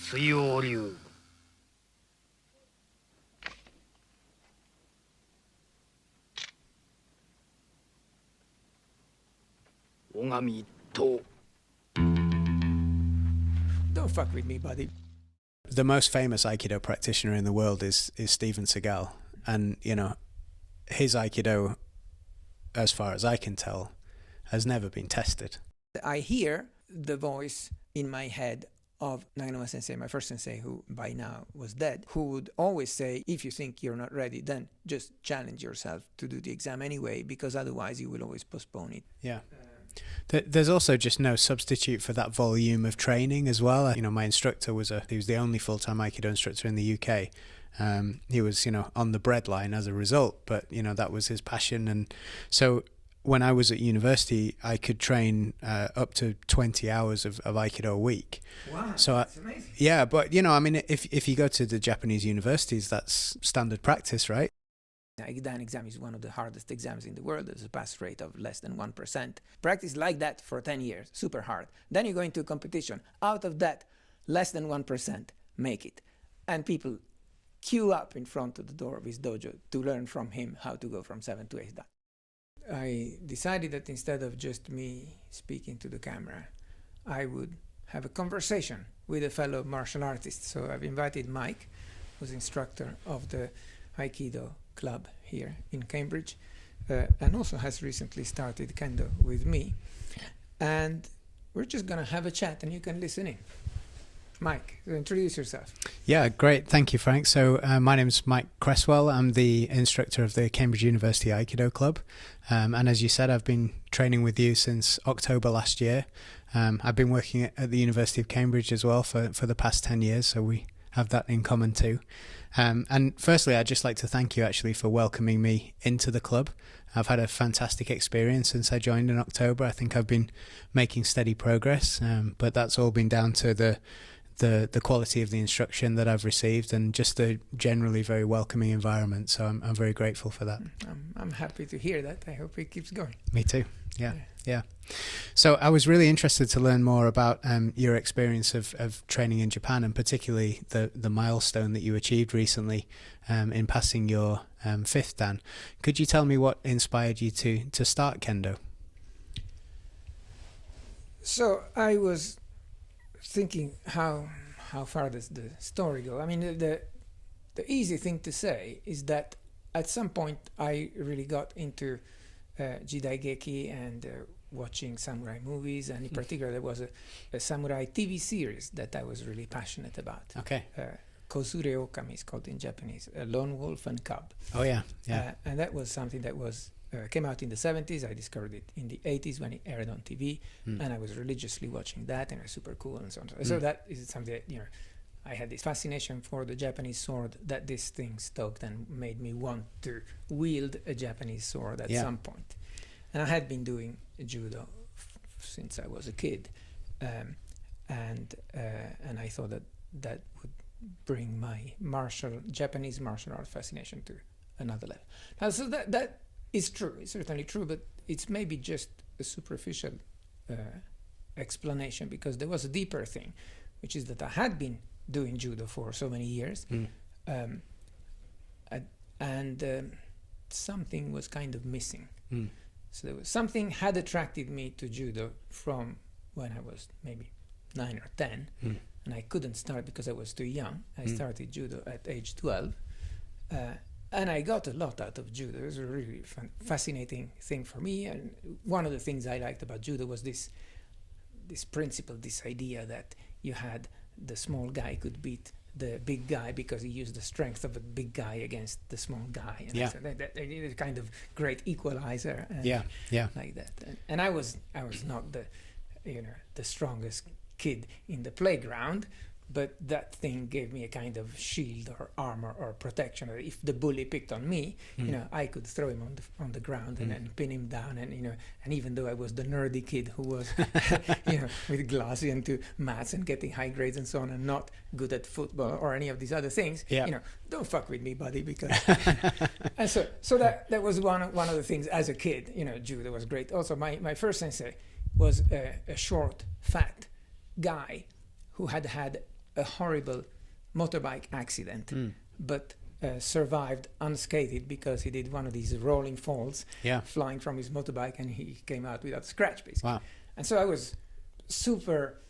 水王流最上一刀 Don't fuck with me, buddy. The most famous Aikido practitioner in the world is Steven Seagal. And, you know, his Aikido, as far as I can tell, has never been tested. I hear the voice in my head of Naganuma Sensei, my first sensei, who by now was dead, who would always say, if you think you're not ready, then just challenge yourself to do the exam anyway, because otherwise you will always postpone it. Yeah. There's also just no substitute for that volume of training as well. You know, my instructor he was the only full-time Aikido instructor in the UK. He was, you know, on the breadline as a result, but, you know, that was his passion. And so when I was at university, I could train up to 20 hours of Aikido a week. Wow, so that's amazing. Yeah, but, you know, I mean, if you go to the Japanese universities, that's standard practice, right? The Aikidan exam is one of the hardest exams in the world. There's a pass rate of less than 1%. Practice like that for 10 years, super hard. Then you go into a competition. Out of that, less than 1% make it. And people queue up in front of the door of his dojo to learn from him how to go from 7 to 8 dan. I decided that instead of just me speaking to the camera, I would have a conversation with a fellow martial artist. So I've invited Mike, who's instructor of the Aikido club here in Cambridge, and also has recently started kendo with me. And we're just going to have a chat and you can listen in. Mike, introduce yourself. Yeah, great. Thank you, Frank. So my name is Mike Cresswell. I'm the instructor of the Cambridge University Aikido Club. And as you said, I've been training with you since October last year. I've been working at the University of Cambridge as well for the past 10 years, so we have that in common too. And firstly, I'd just like to thank you actually for welcoming me into the club. I've had a fantastic experience since I joined in October. I think I've been making steady progress, but that's all been down to the quality of the instruction that I've received and just the generally very welcoming environment. So I'm very grateful for that. I'm happy to hear that. I hope it keeps going. Me too. Yeah. So I was really interested to learn more about your experience of training in Japan, and particularly the milestone that you achieved recently in passing your 5th dan. Could you tell me what inspired you to start kendo? So I was thinking how far does the story go? I mean, the easy thing to say is that at some point I really got into Jidaigeki and watching samurai movies, and in particular there was a samurai TV series that I was really passionate about. Okay. Kozure Okami is called in Japanese, Lone Wolf and Cub. Oh yeah. And that was something that was came out in the 70s. I discovered it in the 80s when it aired on TV, and I was religiously watching that, and it was super cool and so on. So that is something that, you know, I had this fascination for the Japanese sword that this thing stoked and made me want to wield a Japanese sword at some point. And I had been doing judo since I was a kid, and I thought that would bring my Japanese martial art fascination to another level. Now, so that is true. It's certainly true, but it's maybe just a superficial explanation, because there was a deeper thing, which is that I had been doing judo for so many years, and something was kind of missing. So there was something had attracted me to judo from when I was maybe 9 or 10, and I couldn't start because I was too young. I started judo at age 12, and I got a lot out of judo. It was a really fascinating thing for me, and one of the things I liked about judo was this principle, this idea that you had the small guy could beat the big guy because he used the strength of a big guy against the small guy. And so that a kind of great equalizer. And like that. And I was not the strongest kid in the playground, but that thing gave me a kind of shield or armor or protection. If the bully picked on me, I could throw him on the ground and pin him down. And and even though I was the nerdy kid who was, with glasses into maths and getting high grades and so on, and not good at football or any of these other things, don't fuck with me, buddy, because. And so that was one of the things as a kid. Judo was great. Also, my first sensei was a short, fat guy who had a horrible motorbike accident, but survived unscathed because he did one of these rolling falls, flying from his motorbike, and he came out without a scratch, basically. Wow. And so I was super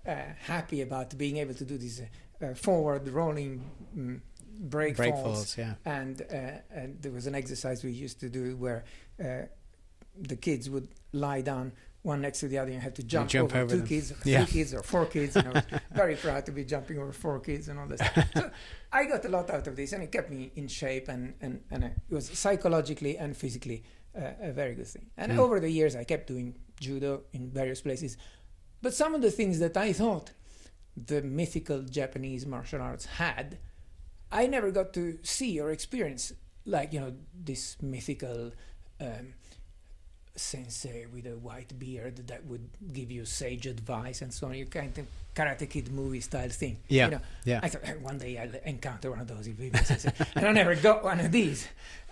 happy about being able to do these forward rolling break falls. And there was an exercise we used to do where the kids would lie down one next to the other and had to jump over two kids, or three kids, or four kids. And I was very proud to be jumping over 4 kids and all this. So I got a lot out of this, and it kept me in shape, and it was psychologically and physically a very good thing. And over the years, I kept doing judo in various places. But some of the things that I thought the mythical Japanese martial arts had, I never got to see or experience, like, this mythical sensei with a white beard that would give you sage advice and so on. You kind of Karate Kid movie style thing. I thought one day I'll encounter one of those, and I never got one of these.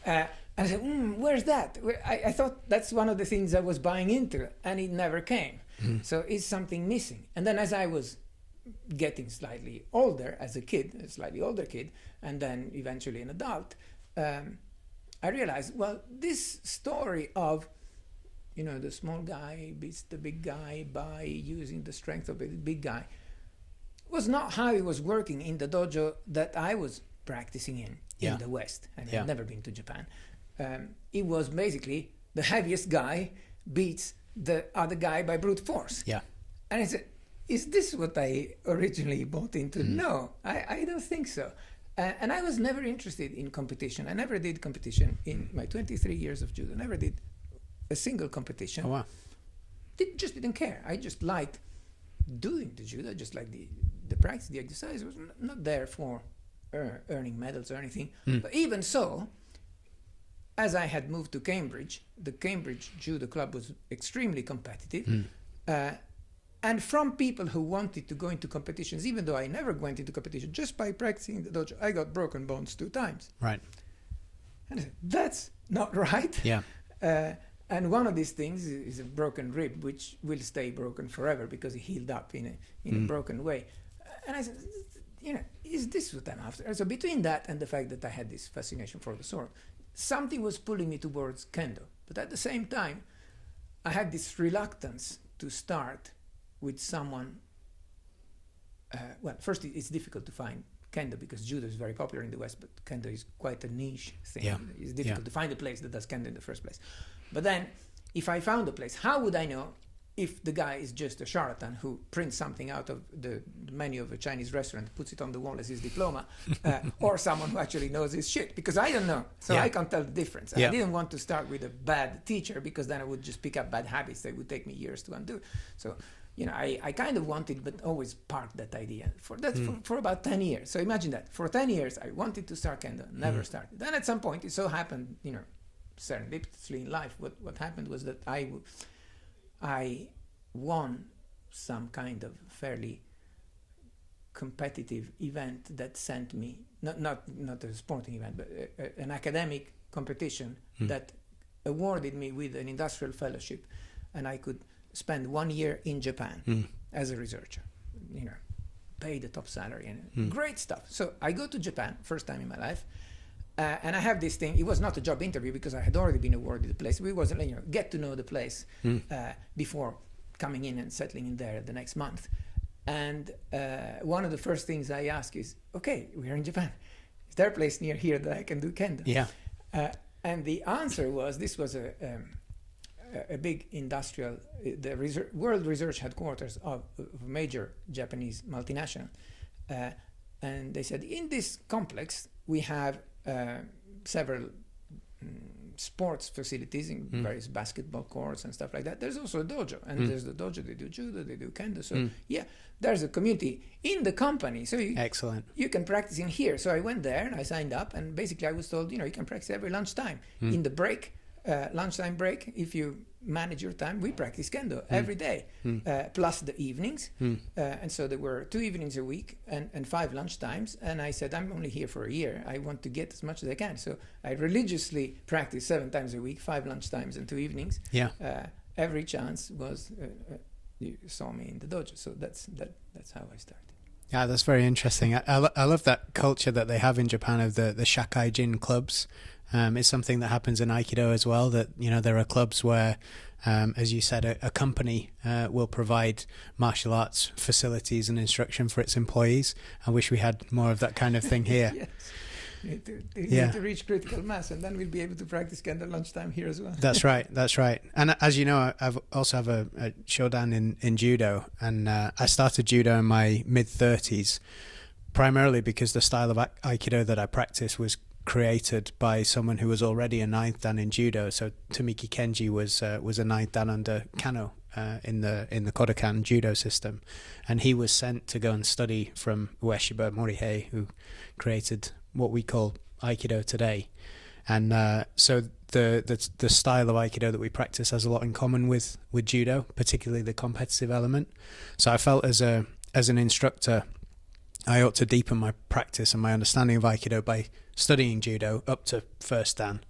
And I said, where's that? I thought that's one of the things I was buying into, and it never came. So is something missing? And then as I was getting slightly older, as a kid, a slightly older kid, and then eventually an adult, I realized, well, this story of the small guy beats the big guy by using the strength of the big guy was not how it was working in the dojo that I was practicing in the West. And I've never been to Japan. It was basically the heaviest guy beats the other guy by brute force. And I said, is this what I originally bought into? No, I don't think so. And I was never interested in competition. I never did competition in my 23 years of judo. Never did a single competition. Oh, wow. Just didn't care. I just liked doing the judo, just like the practice, the exercise. I was not there for earning medals or anything. But even so, as I had moved to Cambridge, the Cambridge Judo Club was extremely competitive. And from people who wanted to go into competitions, even though I never went into competition, just by practicing in the dojo, I got broken bones 2 times. Right. And I said, that's not right. And one of these things is a broken rib, which will stay broken forever because it healed up in a broken way. And I said, is this what I'm after? And so between that and the fact that I had this fascination for the sword, something was pulling me towards kendo. But at the same time, I had this reluctance to start with someone. Well, first, it's difficult to find kendo because judo is very popular in the West, but kendo is quite a niche thing. It's difficult to find a place that does kendo in the first place. But then, if I found a place, how would I know if the guy is just a charlatan who prints something out of the menu of a Chinese restaurant, puts it on the wall as his diploma, or someone who actually knows his shit? Because I don't know, so I can't tell the difference. I didn't want to start with a bad teacher because then I would just pick up bad habits that would take me years to undo. So, I kind of wanted, but always parked that idea for about 10 years. So imagine that. For 10 years, I wanted to start kendo, never started. Then at some point, it so happened, serendipitously in life, what happened was that I won some kind of fairly competitive event that sent me, not a sporting event, but an academic competition that awarded me with an industrial fellowship, and I could spend 1 year in Japan as a researcher, pay the top salary and great stuff. So I go to Japan, first time in my life, and I have this thing. It was not a job interview because I had already been awarded the place. We wasn't, get to know the place before coming in and settling in there the next month. And one of the first things I ask is, okay, we're in Japan. Is there a place near here that I can do kendo? And the answer was, this was a big industrial, the world research headquarters of a major Japanese multinational. And they said, in this complex, we have several sports facilities in various basketball courts and stuff like that. There's also a dojo, and there's the dojo, they do judo, they do kendo. So there's a community in the company. So excellent. You can practice in here. So I went there and I signed up, and basically I was told, you can practice every lunchtime. In the break, lunchtime break, if you manage your time, we practice kendo every day, plus the evenings. And so there were 2 evenings a week and 5 lunch times. And I said, I'm only here for a year. I want to get as much as I can. So I religiously practiced 7 times a week, 5 lunch times and 2 evenings. Every chance was, you saw me in the dojo. So that's how I started. Yeah, that's very interesting. I love that culture that they have in Japan of the Shakai-jin clubs. It's something that happens in Aikido as well, that, you know, there are clubs where, as you said, a company will provide martial arts facilities and instruction for its employees. I wish we had more of that kind of thing here. Yes. You need to reach critical mass, and then we'll be able to practice kendo lunchtime here as well. That's right. That's right. And as you know, I've also have a shodan in judo, and I started judo in my mid-30s, primarily because the style of aikido that I practice was created by someone who was already a ninth dan in judo. So Tomiki Kenji was a ninth dan under Kano in the Kodokan judo system, and he was sent to go and study from Ueshiba Morihei, who created what we call aikido today. And so the style of aikido that we practice has a lot in common with judo, particularly the competitive element. So I felt as an instructor, I ought to deepen my practice and my understanding of aikido by studying judo up to first dan.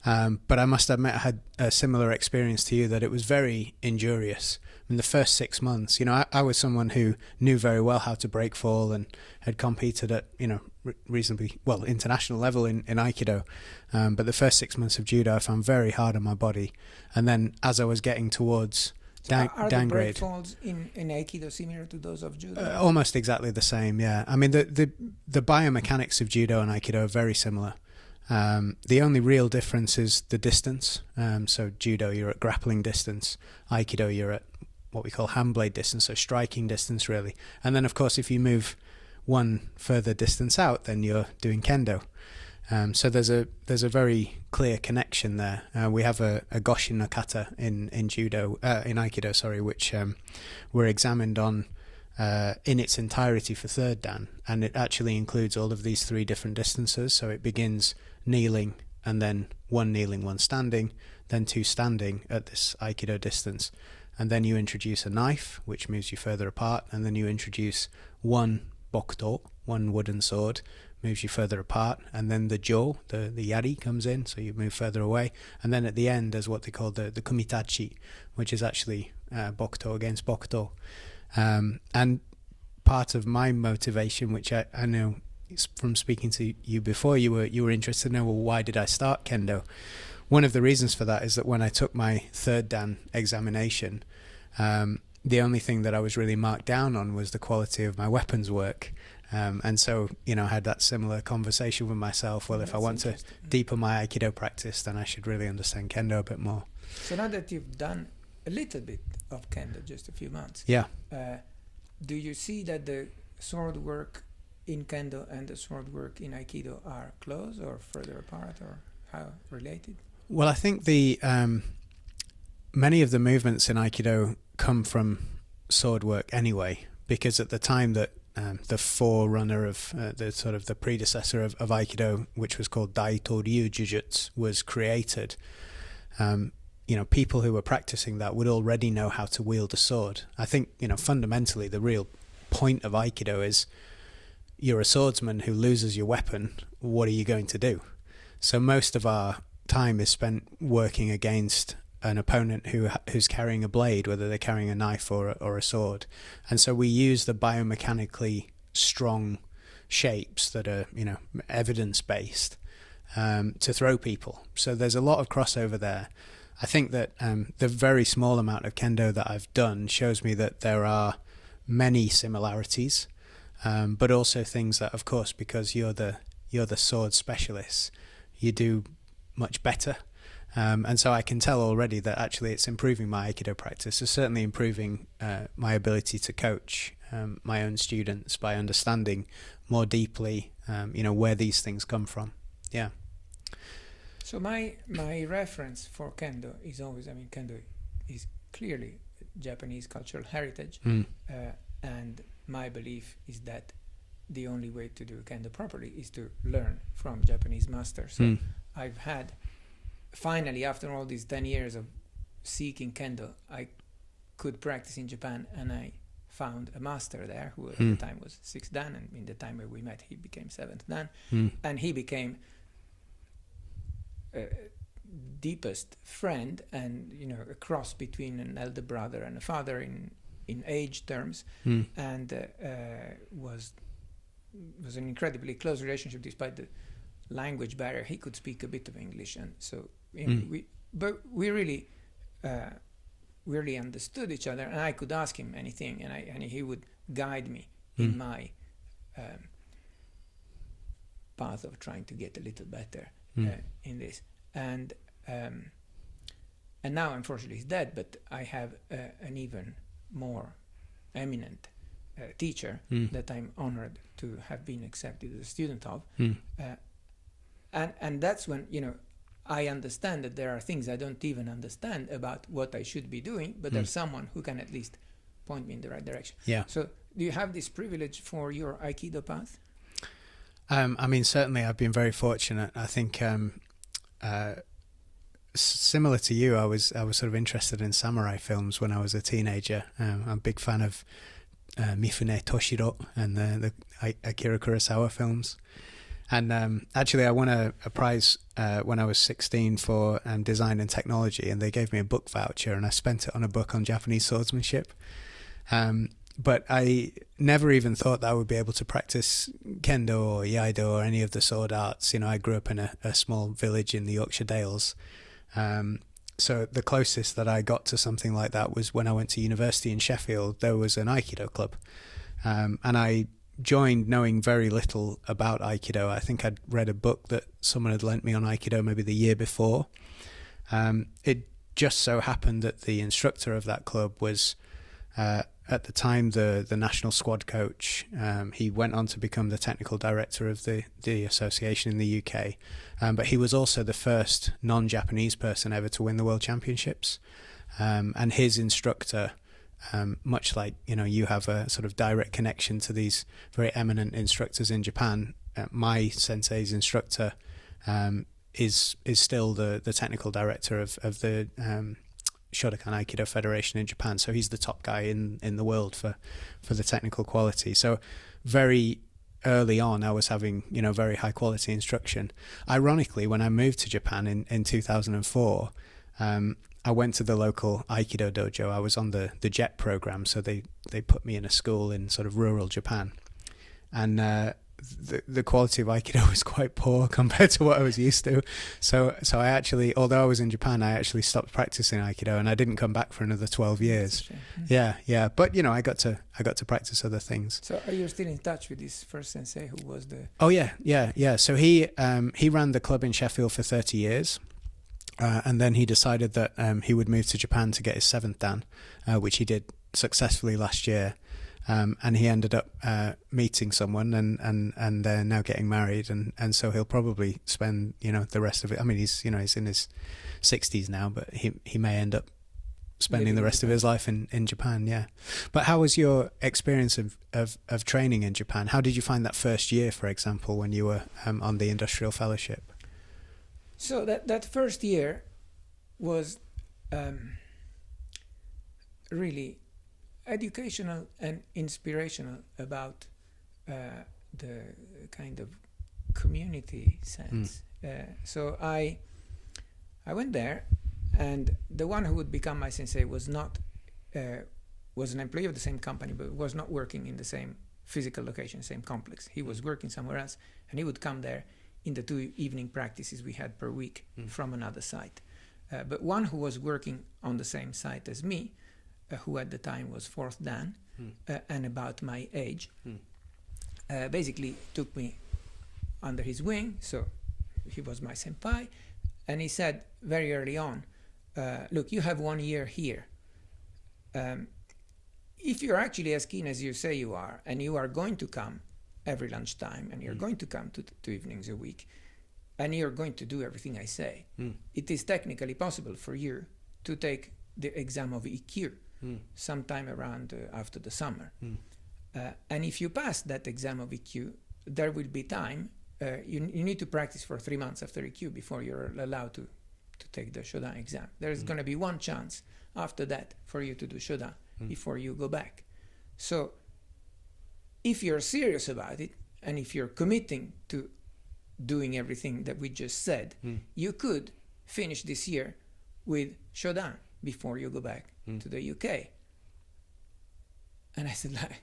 But I must admit I had a similar experience to you, that it was very injurious. In the first 6 months, you know, I was someone who knew very well how to break fall and had competed at, you know, reasonably well international level in aikido. But the first 6 months of judo I found very hard on my body. And then as I was getting towards Are the break downgrade, falls in aikido similar to those of judo? almost exactly the same. Yeah, I mean the biomechanics of judo and aikido are very similar. The only real difference is the distance. So judo, you're at grappling distance. Aikido, you're at what we call hand blade distance, so striking distance really. And then of course if you move one further distance out, then you're doing kendo. So there's a very clear connection there. We have a goshin no kata in judo, in aikido, sorry, which were examined on in its entirety for third dan, and it actually includes all of these three different distances. So it begins kneeling, and then one kneeling, one standing, then two standing at this aikido distance, and then you introduce a knife which moves you further apart, and then you introduce one bokuto, one wooden sword, moves you further apart, and then the jo, the yari, comes in, so you move further away, and then at the end there's what they call the kumitachi, which is actually bokuto against bokuto. And part of my motivation, which I know from speaking to you before, you were interested to know, well, why did I start kendo? One of the reasons for that is that when I took my third dan examination, the only thing that I was really marked down on was the quality of my weapons work. And so, you know, I had that similar conversation with myself. Well, if I want to deepen my aikido practice, then I should really understand kendo a bit more. So now that you've done a little bit of kendo, just a few months, yeah, do you see that the sword work in kendo and the sword work in aikido are close or further apart, or how related? Well, I think the many of the movements in aikido come from sword work anyway, because at the time that the forerunner of the sort of the predecessor of aikido, which was called Daito Ryu Jujutsu, was created, you know, people who were practicing that would already know how to wield a sword. I think, you know, fundamentally the real point of aikido is you're a swordsman who loses your weapon. What are you going to do? So most of our time is spent working against an opponent who's carrying a blade, whether they're carrying a knife or a sword. And so we use the biomechanically strong shapes that are, you know, evidence-based to throw people. So there's a lot of crossover there. I think that the very small amount of kendo that I've done shows me that there are many similarities, but also things that, of course, because you're the sword specialist, you do much better. And so I can tell already that actually it's improving my aikido practice. It's certainly improving my ability to coach my own students by understanding more deeply, you know, where these things come from. Yeah. So my reference for kendo is always, I mean, kendo is clearly Japanese cultural heritage, and my belief is that the only way to do kendo properly is to learn from Japanese masters. So I've had, finally, after all these 10 years of seeking kendo, I could practice in Japan, and I found a master there who at the time was 6th dan, and in the time where we met he became 7th dan, and he became deepest friend, and, you know, a cross between an elder brother and a father in in age terms, and was an incredibly close relationship despite the language barrier. He could speak a bit of English, and so we really understood each other, and I could ask him anything, and he would guide me in my path of trying to get a little better in this. And now, unfortunately, he's dead, but I have an even more eminent teacher that I'm honored to have been accepted as a student of. And that's when, I understand that there are things I don't even understand about what I should be doing, but there's someone who can at least point me in the right direction. Yeah. So do you have this privilege for your Aikido path? I mean, certainly I've been very fortunate. I think similar to you, I was sort of interested in samurai films when I was a teenager. I'm a big fan of Mifune Toshiro and the Akira Kurosawa films. And actually, I won a prize when I was 16 for design and technology, and they gave me a book voucher, and I spent it on a book on Japanese swordsmanship. But I never even thought that I would be able to practice kendo or iaido or any of the sword arts. I grew up in a small village in the Yorkshire Dales. So the closest that I got to something like that was when I went to university in Sheffield. There was an Aikido club. And I joined knowing very little about Aikido. I think I'd read a book that someone had lent me on Aikido maybe the year before. It just so happened that the instructor of that club was at the time the national squad coach. He went on to become the technical director of the association in the UK, but he was also the first non-Japanese person ever to win the World Championships, and his instructor, much like you have a sort of direct connection to these very eminent instructors in Japan. My sensei's instructor is still the technical director of the Shotokan Aikido Federation in Japan, so he's the top guy in the world for the technical quality. So very early on I was having very high quality instruction. Ironically, when I moved to Japan in 2004, I went to the local Aikido dojo. I was on the JET program, so they put me in a school in sort of rural Japan, and the quality of Aikido was quite poor compared to what I was used to. So I actually, although I was in Japan, I actually stopped practicing Aikido, and I didn't come back for another 12 years. Yeah. But I got to practice other things. So are you still in touch with this first sensei who was the? Oh yeah. So he ran the club in Sheffield for 30 years. And then he decided that he would move to Japan to get his 7th Dan, which he did successfully last year. And he ended up meeting someone, and they're now getting married, and so he'll probably spend the rest of it. I mean, he's he's in his 60s now, but he may end up spending the rest of his life in Japan. Yeah. But how was your experience of training in Japan? How did you find that first year, for example, when you were on the industrial fellowship? So that first year was really educational and inspirational about the kind of community sense. So I went there, and the one who would become my sensei was an employee of the same company, but was not working in the same physical location, same complex. He was working somewhere else, and he would come there in the 2 evening practices we had per week from another site. But one who was working on the same site as me, who at the time was 4th Dan, and about my age, basically took me under his wing. So he was my senpai, and he said very early on, look, you have 1 year here. If you're actually as keen as you say you are, and you are going to come every lunchtime, and you're going to come to 2 evenings a week, and you're going to do everything I say, it is technically possible for you to take the exam of EQ sometime around after the summer. And if you pass that exam of EQ, there will be time. You need to practice for 3 months after EQ before you're allowed to take the Shodan exam. There's going to be one chance after that for you to do Shodan before you go back. So if you're serious about it, and if you're committing to doing everything that we just said, you could finish this year with Shodan before you go back to the UK. And I said, like,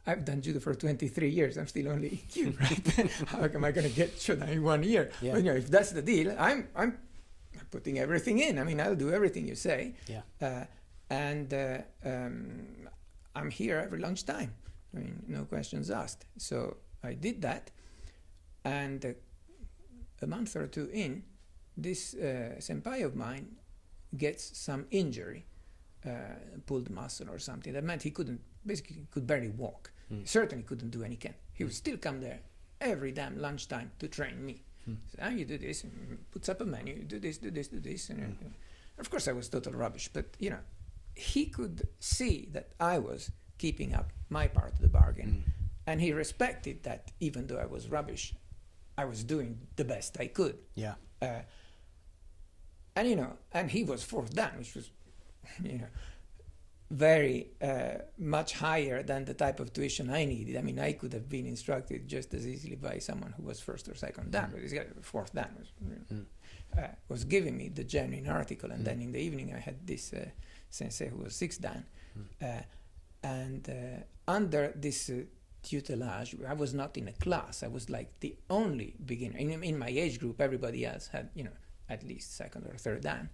I've done judo for 23 years. I'm still only EQ, right? How am I going to get shodan in 1 year? Yeah. But, if that's the deal, I'm putting everything in. I mean, I'll do everything you say. Yeah. I'm here every lunchtime. I mean, no questions asked. So I did that. And a month or two in, this senpai of mine gets some injury, pulled muscle or something. That meant he could barely walk. Certainly couldn't do any kendo. He would still come there every damn lunchtime to train me. So, you do this, and puts up a menu, you do this, do this, do this. And of course I was total rubbish, but he could see that I was keeping up my part of the bargain. And he respected that even though I was rubbish, I was doing the best I could. Yeah. And he was fourth dan, which was, very much higher than the type of tuition I needed. I mean, I could have been instructed just as easily by someone who was first or second dan, but this guy, fourth dan, was giving me the genuine article. And then in the evening, I had this sensei who was sixth dan. And under this tutelage, I was not in a class. I was like the only beginner. In my age group, everybody else had, at least second or third dan.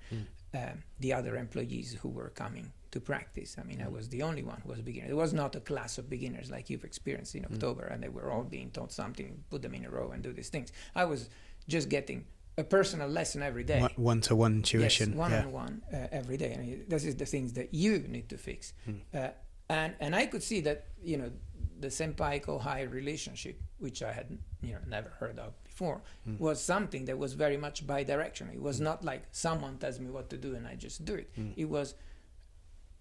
The other employees who were coming to practice. I mean, I was the only one who was a beginner. There was not a class of beginners like you've experienced in October, and they were all being taught something, put them in a row and do these things. I was just getting a personal lesson every day. One-to-one tuition. Yes, one-on-one every day. I mean, this is the things that you need to fix. And I could see that, the senpai-kohai relationship, which I had, never heard of before, was something that was very much bi-directional. It was not like someone tells me what to do and I just do it. It was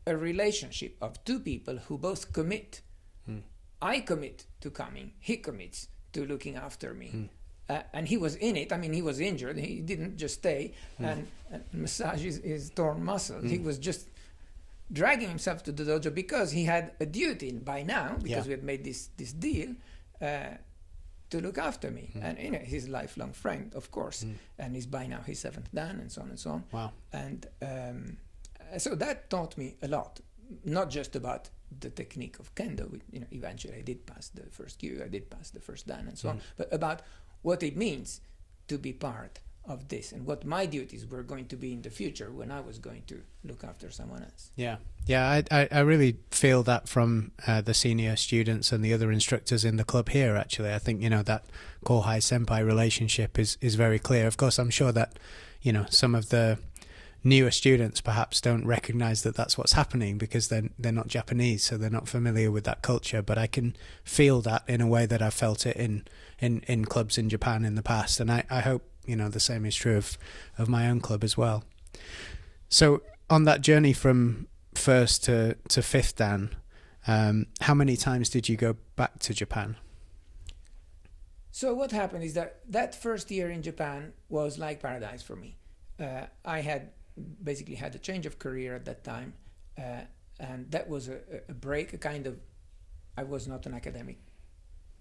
a relationship of two people who both commit. I commit to coming. He commits to looking after me. And he was in it. I mean, he was injured. He didn't just stay and massage his torn muscles. He was just dragging himself to the dojo because he had a duty by now, because we had made this deal, to look after me. And his lifelong friend, of course, and he's by now his seventh dan, and so on and so on. Wow. And so that taught me a lot, not just about the technique of kendo. Eventually I did pass the first kyu, I did pass the first dan, and so on, but about what it means to be part of this and what my duties were going to be in the future when I was going to look after someone else. I really feel that from the senior students and the other instructors in the club here. Actually, I think that kohai senpai relationship is very clear. Of course, I'm sure that some of the newer students perhaps don't recognize that that's what's happening because they're not Japanese, so they're not familiar with that culture. But I can feel that in a way that I felt it in clubs in Japan in the past, and I hope the same is true of my own club as well. So on that journey from first to fifth dan, how many times did you go back to Japan? So what happened is that first year in Japan was like paradise for me. I had basically had a change of career at that time, and that was a break, a kind of, I was not an academic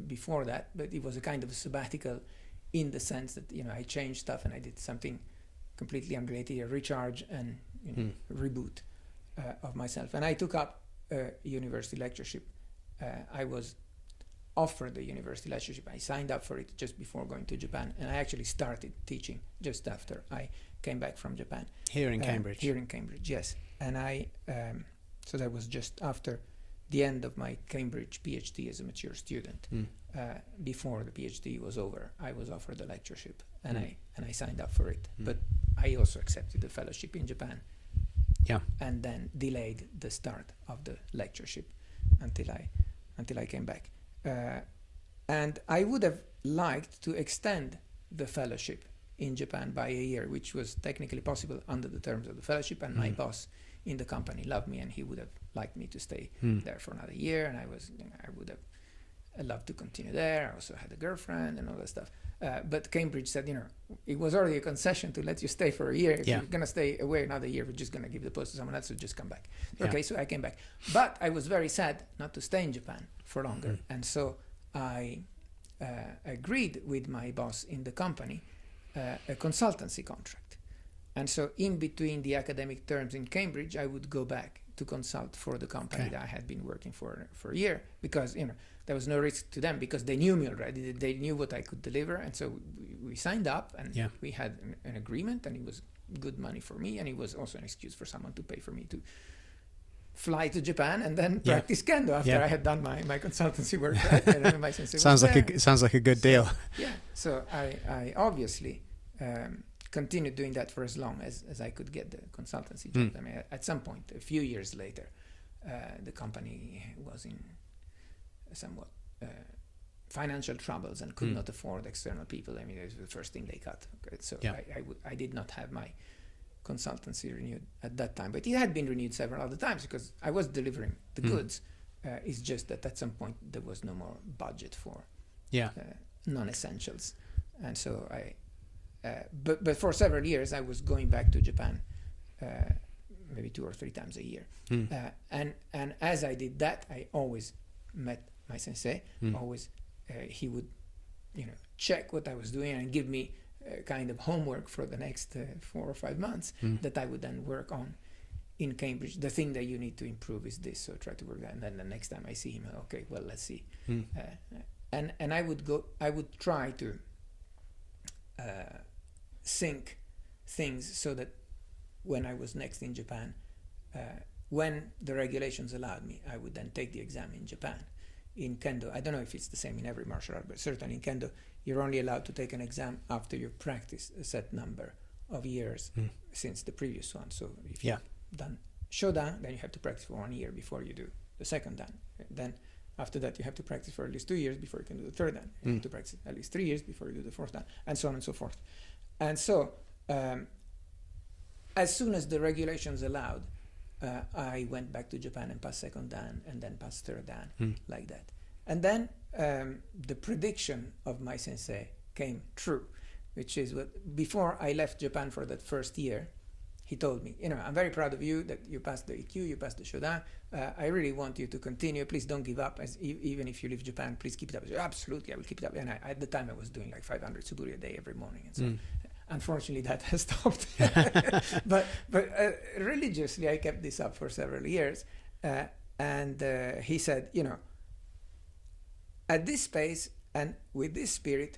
before that, but it was a kind of a sabbatical in the sense that, I changed stuff and I did something completely unrelated, a recharge and reboot of myself. And I took up a university lectureship. I was offered a university lectureship. I signed up for it just before going to Japan, and I actually started teaching just after I came back from Japan. Here in Cambridge? Here in Cambridge, yes. And so that was just after the end of my Cambridge PhD as a mature student. Before the PhD was over, I was offered a lectureship, and I signed up for it. But I also accepted the fellowship in Japan. And then delayed the start of the lectureship until I came back. And I would have liked to extend the fellowship in Japan by a year, which was technically possible under the terms of the fellowship, and my boss in the company loved me, and he would have liked me to stay there for another year, and I would have loved to continue there. I also had a girlfriend and all that stuff. But Cambridge said, it was already a concession to let you stay for a year. If you're going to stay away another year, we're just going to give the post to someone else, so just come back. Okay, so I came back. But I was very sad not to stay in Japan for longer. And so I agreed with my boss in the company a consultancy contract. And so in between the academic terms in Cambridge, I would go back to consult for the company that I had been working for a year, because there was no risk to them, because they knew me already. They knew what I could deliver, and so we signed up, and we had an agreement, and it was good money for me, and it was also an excuse for someone to pay for me to fly to Japan and then practice kendo after I had done my consultancy work. Right? And my sensei sounds like a good deal. So I obviously continued doing that for as long as I could get the consultancy job. I mean, at some point, a few years later, the company was in somewhat financial troubles and could not afford external people. I mean, it was the first thing they cut. Okay? So I did not have my consultancy renewed at that time, but it had been renewed several other times because I was delivering the goods. It's just that at some point there was no more budget for non-essentials, and so but for several years I was going back to Japan maybe 2 or 3 times a year, and as I did that, I always met my sensei. Always he would check what I was doing and give me kind of homework for the next 4 or 5 months that I would then work on in Cambridge. The thing that you need to improve is this, so try to work that. And then the next time I see him, okay, well, let's see. And I would try to sync things so that when I was next in Japan, when the regulations allowed me, I would then take the exam in Japan. In kendo, I don't know if it's the same in every martial art, but certainly in kendo, you're only allowed to take an exam after you've practiced a set number of years since the previous one. So if you've done shodan, then you have to practice for 1 year before you do the second dan. Then after that, you have to practice for at least 2 years before you can do the third dan. You have to practice at least 3 years before you do the fourth dan, and so on and so forth. And so as soon as the regulations allowed, I went back to Japan and passed second dan, and then passed third dan, like that. And then the prediction of my sensei came true, which is what before I left Japan for that first year, he told me, I'm very proud of you that you passed the EQ, you passed the shodan. I really want you to continue. Please don't give up. Even if you leave Japan, please keep it up. I said, absolutely, I will keep it up. And at the time, I was doing like 500 suburi a day every morning, and so. Unfortunately, that has stopped. but religiously, I kept this up for several years. And he said, at this pace and with this spirit,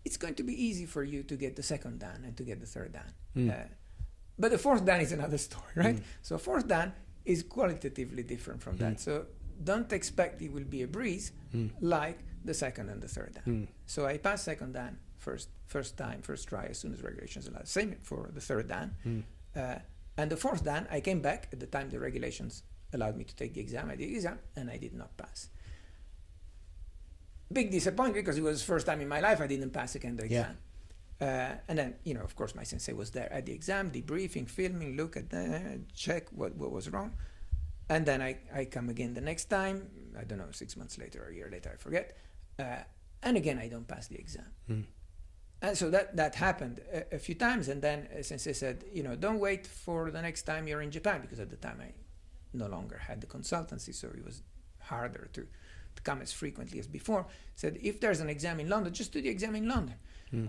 it's going to be easy for you to get the second dan and to get the third dan. But the fourth dan is another story, right? So fourth dan is qualitatively different from that. So don't expect it will be a breeze like the second and the third dan. So I passed second dan first try, as soon as regulations allowed. Same for the third dan. And the fourth dan, I came back at the time the regulations allowed me to take the exam. I did the exam, and I did not pass. Big disappointment, because it was the first time in my life I didn't pass a kendo exam. And then, of course, my sensei was there at the exam, debriefing, filming, look at that, check what was wrong. And then I come again the next time, I don't know, 6 months later or a year later, I forget. And again, I don't pass the exam. And so that happened a few times. And then sensei said, don't wait for the next time you're in Japan, because at the time I no longer had the consultancy, so it was harder to come as frequently as before. Said, if there's an exam in London, just do the exam in London.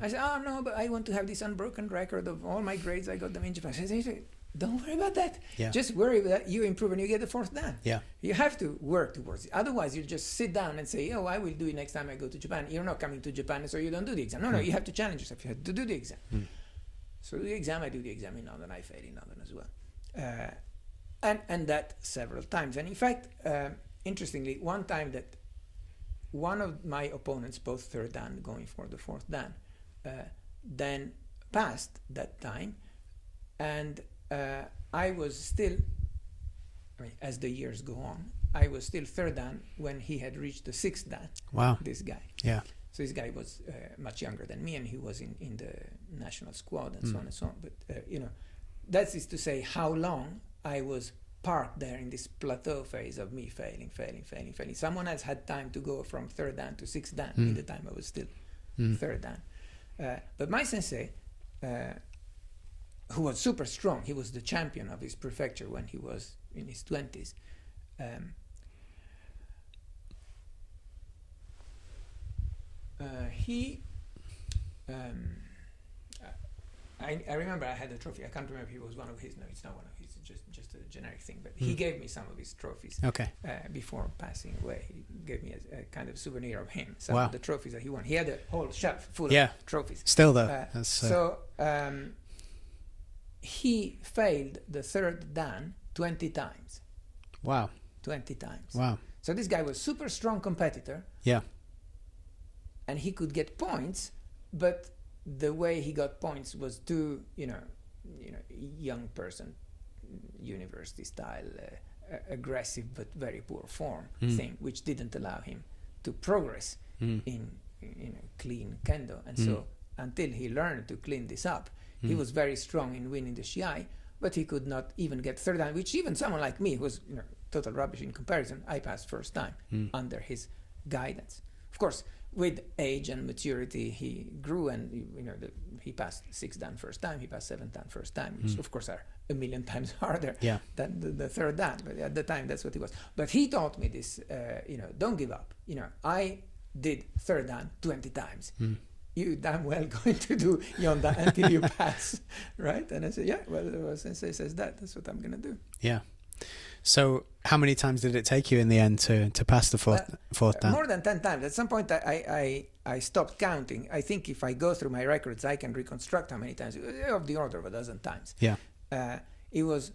I said, oh no, but I want to have this unbroken record of all my grades. I got them in Japan. I said, don't worry about that. Just worry that you improve and you get the fourth dan. You have to work towards it. Otherwise, you'll just sit down and say, I will do it next time I go to Japan. You're not coming to Japan, so you don't do the exam. No, you have to challenge yourself. You have to do the exam. So the exam, I do the exam in London. I fail in London as well. And that several times. And in fact, interestingly, one time that one of my opponents, both third dan going for the fourth dan, then passed that time, and I was still, as the years go on, I was still third dan when he had reached the sixth dan. Wow. This guy. So this guy was much younger than me, and he was in the national squad and so on and so on. But, that is to say how long I was parked there in this plateau phase of me failing. Someone else had time to go from third dan to sixth dan in the time I was still third dan. But my sensei, who was super strong, he was the champion of his prefecture when he was in his 20s. I remember I had a trophy. I can't remember if it was one of his. No, it's not one of his. It's just a generic thing. But he gave me some of his trophies. Okay. Before passing away, he gave me a kind of souvenir of him. Some Wow. of the trophies that he won. He had a whole shelf full Yeah. of trophies. Still though. That's, So he failed the third dan 20 times. wow. 20 times. Wow. So this guy was super strong competitor, Yeah. and he could get points, but the way he got points was too, young person, university style, aggressive but very poor form thing, which didn't allow him to progress in clean kendo. And so until he learned to clean this up, he was very strong in winning the Shiai, but he could not even get third dan, which even someone like me, who was total rubbish in comparison, I passed first time under his guidance. Of course, with age and maturity, he grew, and he passed 6 dan first time, he passed 7 dan first time, which of course are a million times harder than the third dan. But at the time, that's what it was. But he taught me this, don't give up. I did third dan 20 times. You damn well going to do Yonda until you pass, right? And I said, yeah, well, Sensei says that's what I'm going to do. Yeah. So how many times did it take you in the end to pass the fourth dan? More than 10 times. At some point, I stopped counting. I think if I go through my records, I can reconstruct how many times. Of the order of a dozen times. Yeah. It was,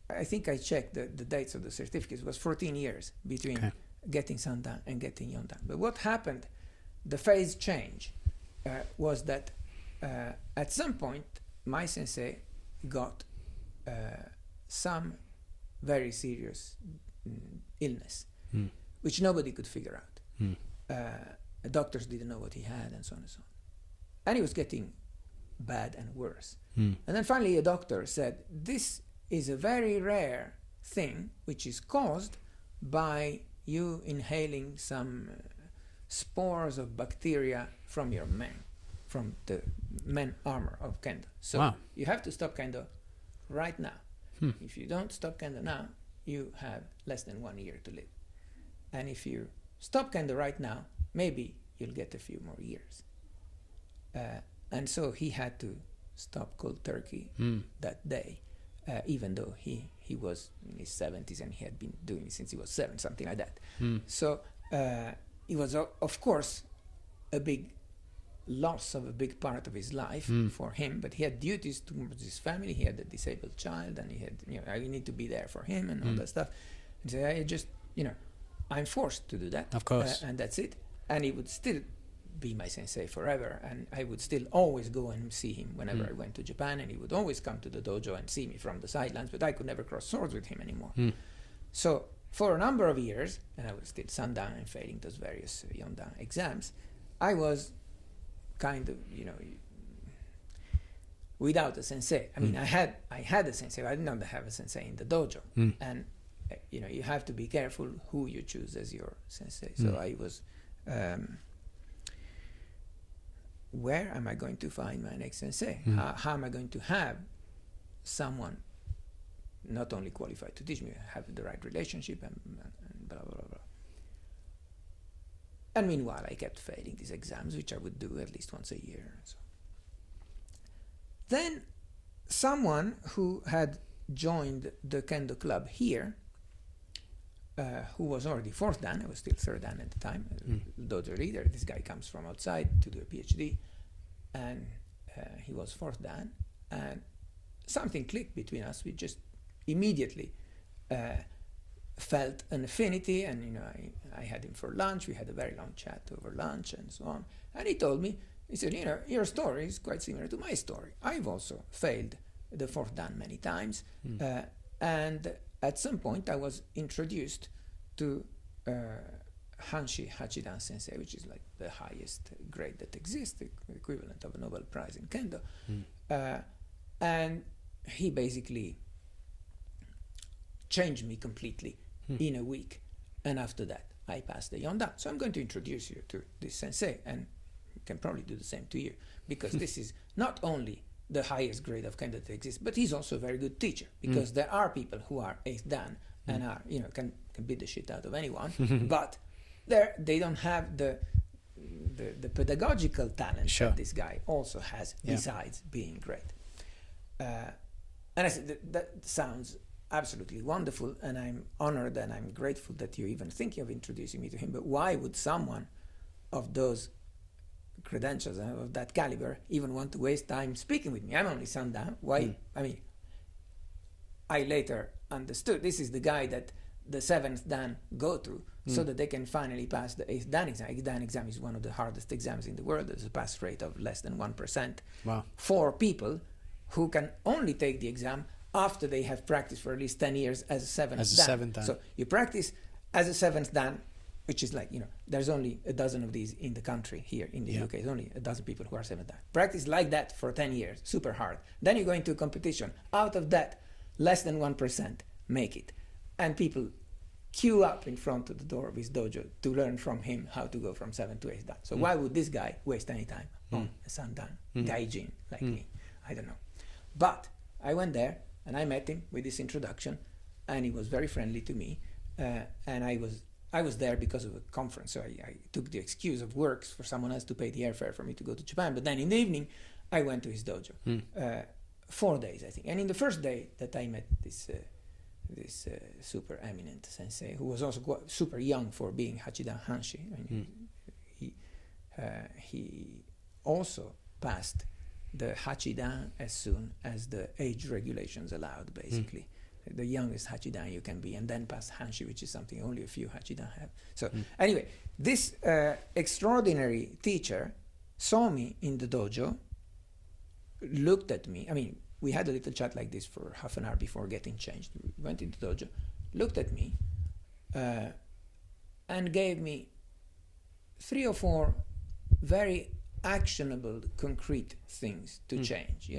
I think I checked the dates of the certificates. It was 14 years between getting Sandan and getting Yondan. But what happened, the phase change, was that at some point, my sensei got some very serious illness, which nobody could figure out. Doctors didn't know what he had, and so on and so on. And he was getting bad and worse. And then finally a doctor said, this is a very rare thing which is caused by you inhaling some spores of bacteria from your men, from the men armor of kendo. So you have to stop kendo right now. If you don't stop kendo now, you have less than 1 year to live. And if you stop kendo right now, maybe you'll get a few more years. And so he had to stop cold turkey that day, even though he was in his 70s and he had been doing it since he was 7, something like that. So it was, of course, a big loss of a big part of his life for him, but he had duties towards his family. He had a disabled child, and he had, I need to be there for him and all that stuff. And so I just, I'm forced to do that. Of course. And that's it. And he would still be my sensei forever, and I would still always go and see him whenever I went to Japan, and he would always come to the dojo and see me from the sidelines, but I could never cross swords with him anymore. So for a number of years, and I was still Sandan and failing those various Yondan exams, I was kind of, without a sensei. I mean, I had a sensei, but I didn't have a sensei in the dojo. And, you have to be careful who you choose as your sensei. So I was, where am I going to find my next sensei? How am I going to have someone not only qualified to teach me, have the right relationship, and blah, blah, blah, blah. And meanwhile, I kept failing these exams, which I would do at least once a year. So. Then someone who had joined the kendo club here, who was already 4th dan, I was still 3rd dan at the time, dojo leader. This guy comes from outside to do a PhD, and he was 4th dan, and something clicked between us. We just immediately felt an affinity, and I had him for lunch. We had a very long chat over lunch and so on. And he told me, he said, your story is quite similar to my story. I've also failed the 4th dan many times, and at some point I was introduced to Hanshi Hachidan Sensei, which is like the highest grade that exists, the equivalent of a Nobel Prize in Kendo. And he basically changed me completely in a week. And after that, I passed the Yondan. So I'm going to introduce you to this sensei, and can probably do the same to you, because this is not only the highest grade of kendo that exists, but he's also a very good teacher, because there are people who are 8th dan and are, can beat the shit out of anyone, but they don't have the the pedagogical talent Sure. that this guy also has, Yeah. besides being great. And I said, that sounds absolutely wonderful, and I'm honored and I'm grateful that you're even thinking of introducing me to him, but why would someone of those credentials and of that caliber even want to waste time speaking with me? I'm only Sandan. Why? I mean, I later understood this is the guy that the 7th Dan go through so that they can finally pass the 8th Dan exam. 8th Dan exam is one of the hardest exams in the world. There's a pass rate of less than 1%. Wow. For people who can only take the exam after they have practiced for at least 10 years as a 7th As a Dan. 7th Dan. So you practice as a 7th Dan, which is like, there's only a dozen of these in the country here in the UK. There's only a dozen people who are 7th Dan. Practice like that for 10 years, super hard. Then you go into a competition. Out of that, less than 1% make it. And people queue up in front of the door of his dojo to learn from him how to go from 7th to 8th Dan. So why would this guy waste any time on a Sandan gaijin like me? I don't know. But I went there and I met him with this introduction, and he was very friendly to me. And I was there because of a conference, so I took the excuse of work for someone else to pay the airfare for me to go to Japan. But then in the evening, I went to his dojo. 4 days, I think. And in the first day that I met this super eminent sensei, who was also quite super young for being Hachidan Hanshi. I mean, he also passed the Hachidan as soon as the age regulations allowed, basically. The youngest Hachidan you can be, and then pass Hanshi, which is something only a few Hachidan have. So anyway, this extraordinary teacher saw me in the dojo, looked at me. I mean, we had a little chat like this for half an hour before getting changed. We went into the dojo, looked at me, and gave me 3 or 4 very actionable, concrete things to change.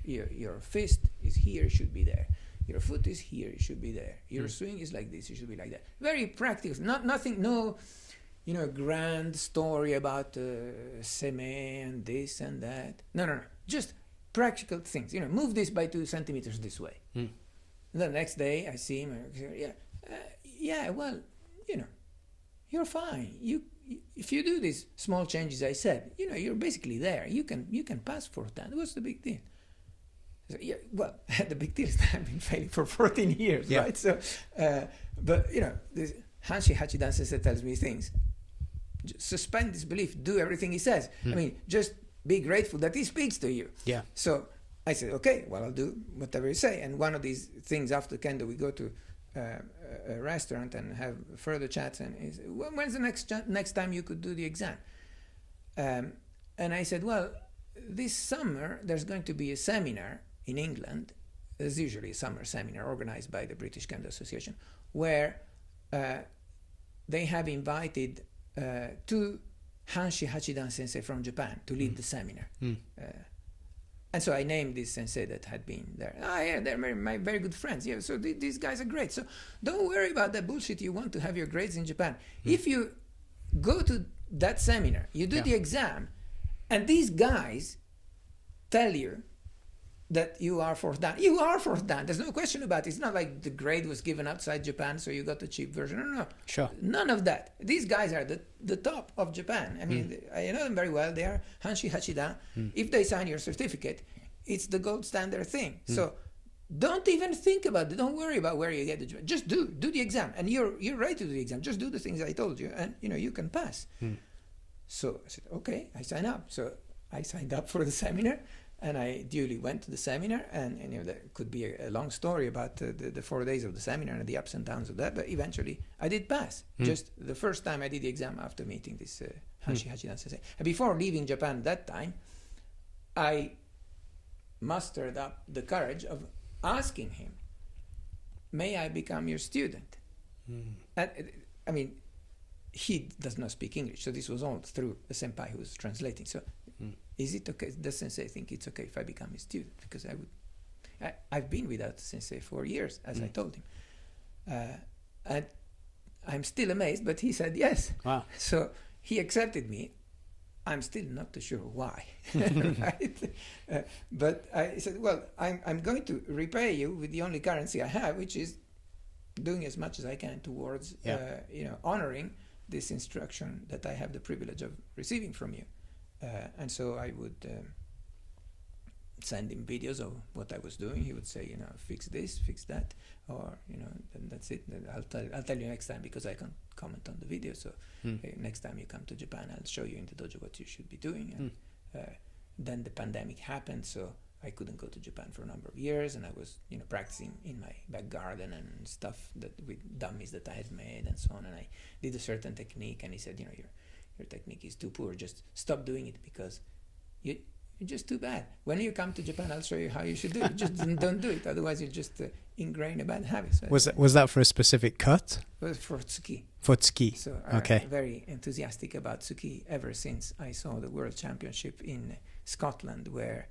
Your fist is here, should be there. Your foot is here, it should be there. Your swing is like this, it should be like that. Very practical, nothing, no, grand story about seme and this and that. No. Just practical things. Move this by 2 centimeters this way. And the next day I see him, well, you're fine. If you do these small changes I said, you're basically there. You can pass for that. What's the big deal? So, well, the big deal is that I've been failing for 14 years, right? So, but this Hanshi Hachidan Sensei tells me things. Just suspend disbelief. Do everything he says. I mean, just be grateful that he speaks to you. Yeah. So I said, okay, well, I'll do whatever you say. And one of these things after kendo, we go to a restaurant and have further chats. And he said, when's the next time you could do the exam? And I said, well, this summer there's going to be a seminar in England. There's usually a summer seminar organized by the British Kendo Association, where they have invited 2 Hanshi Hachidan sensei from Japan to lead the seminar. And so I named this sensei that had been there. They're my very good friends. Yeah, so these guys are great. So don't worry about that bullshit. You want to have your grades in Japan. If you go to that seminar, you do the exam, and these guys tell you that you are 4th Dan. You are 4th Dan. There's no question about it. It's not like the grade was given outside Japan, so you got the cheap version. No. Sure. None of that. These guys are the top of Japan. I mean, I know them very well. They are Hanshi Hachidan. If they sign your certificate, it's the gold standard thing. So don't even think about it. Don't worry about where you get the job. Just do the exam. And you're right to do the exam. Just do the things I told you, and you can pass. So I said, okay, I sign up. So I signed up for the seminar, and I duly went to the seminar. And there could be a long story about the 4 days of the seminar and the ups and downs of that. But eventually, I did pass. Just the first time I did the exam after meeting this Hanshi Hachidan sensei. And before leaving Japan that time, I mustered up the courage of asking him, may I become your student? And, I mean, he does not speak English, so this was all through a senpai who was translating. So, is it okay? Does sensei think it's okay if I become his student? Because I've been without sensei for years, as I told him. And I'm still amazed, but he said yes. Wow. So he accepted me. I'm still not too sure why. Right? But I said, well, I'm going to repay you with the only currency I have, which is doing as much as I can towards honoring this instruction that I have the privilege of receiving from you. And so I would send him videos of what I was doing. He would say, you know, fix this, fix that, or, you know, then that's it. Then I'll tell you next time, because I can't comment on the video. So next time you come to Japan, I'll show you in the dojo what you should be doing. And then the pandemic happened, so I couldn't go to Japan for a number of years, and I was, you know, practicing in my back garden and stuff that with dummies that I had made and so on. And I did a certain technique, and he said, you know, your technique is too poor. Just stop doing it, because you're just too bad. When you come to Japan, I'll show you how you should do it. Just don't do it, otherwise you'll just ingrain a bad habit. So was that for a specific cut? it was for tsuki. For tsuki. So Okay. I'm very enthusiastic about tsuki ever since I saw the World Championship in Scotland, where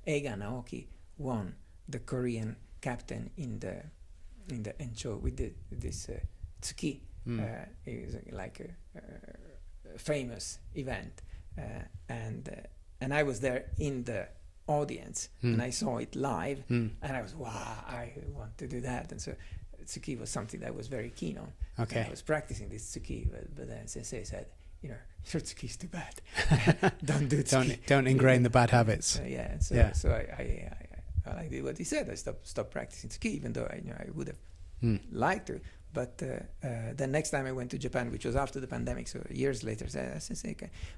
Eiga Naoki won, the Korean captain in the Encho with this tsuki. It was like a famous event, and I was there in the audience, and I saw it live, and I was, wow, I want to do that. And so tsuki was something that I was very keen on. Okay. And I was practicing this tsuki, but then sensei said, you know, your tsuki is too bad. Don't do tsuki. Don't ingrain the bad habits. So I did what he said. I stopped practicing tsuki, even though I would have liked to. But the next time I went to Japan, which was after the pandemic, so years later, I said, Sensei,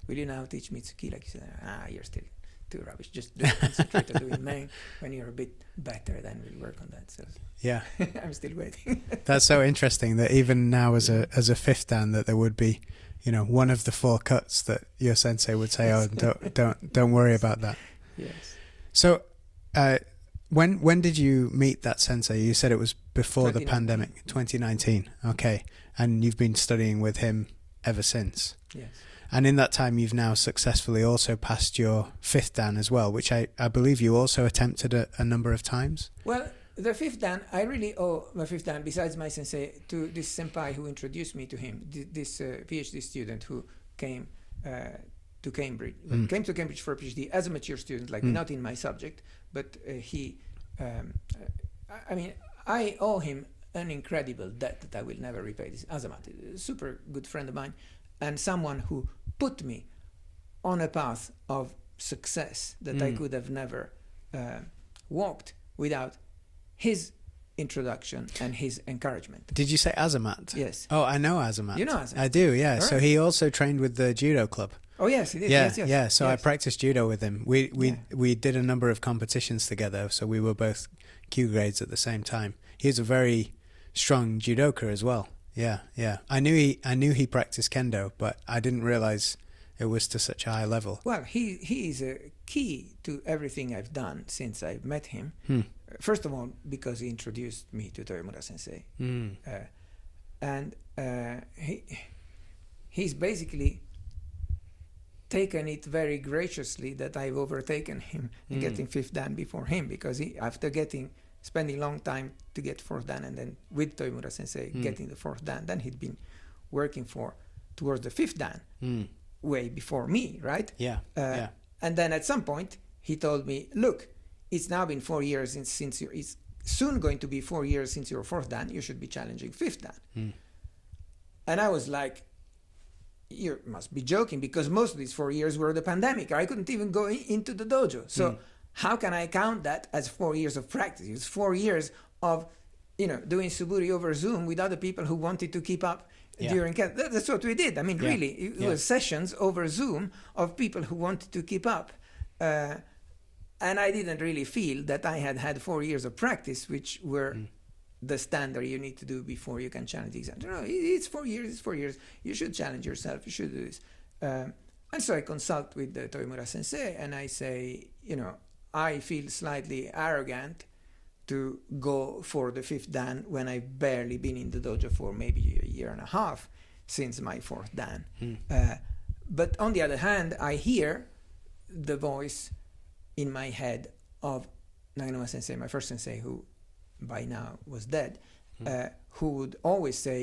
will you now teach me tsuki? Like you said, you're still too rubbish. Just concentrate on doing main. When you're a bit better, then we'll work on that. So yeah, I'm still waiting. That's so interesting that even now as a fifth dan, that there would be, you know, one of the 4 cuts that your sensei would say, oh, don't worry about that. Yes. So when did you meet that sensei? You said it was before the pandemic, 2019. Okay. And you've been studying with him ever since. Yes. And in that time, you've now successfully also passed your 5th dan as well, which I believe you also attempted a number of times. Well, the 5th dan, I really owe my 5th dan, besides my sensei, to this senpai who introduced me to him, this PhD student who came to Cambridge. Came to Cambridge for a PhD as a mature student, like not in my subject, but I mean, I owe him an incredible debt that I will never repay. This Azamat, a super good friend of mine, and someone who put me on a path of success that I could have never walked without his introduction and his encouragement. Did you say Azamat? Yes. Oh, I know Azamat. You know Azamat? I do, yeah. All So right. he also trained with the judo club. Oh yes, he did. Yeah, yes. yeah. So yes. I practiced judo with him. We did a number of competitions together. So we were both Q grades at the same time. He's a very strong judoka as well. Yeah, yeah. I knew he practiced kendo, but I didn't realize it was to such a high level. Well, he is a key to everything I've done since I've met him. First of all, because he introduced me to Toyomura Sensei, and he's basically taken it very graciously that I've overtaken him in getting 5th dan before him, because after spending long time to get 4th dan, and then with Toyomura Sensei getting the 4th dan, then he'd been working towards the 5th dan way before me, right? Yeah, yeah. And then at some point he told me, look, it's now been 4 years since it's soon going to be 4 years since your 4th dan, you should be challenging 5th dan. And I was like, you must be joking, because most of these 4 years were the pandemic. I couldn't even go into the dojo. So how can I count that as 4 years of practice? It's 4 years of, doing suburi over Zoom with other people who wanted to keep up during. That's what we did. I mean, really, it was sessions over Zoom of people who wanted to keep up. And I didn't really feel that I had 4 years of practice, which were the standard you need to do before you can challenge the exam. No, it's 4 years, it's 4 years. You should challenge yourself, you should do this. And so I consult with the Toyomura Sensei, and I say, I feel slightly arrogant to go for the 5th dan when I've barely been in the dojo for maybe a year and a half since my 4th dan. But on the other hand, I hear the voice in my head of Naganuma Sensei, my first sensei, who by now was dead, who would always say,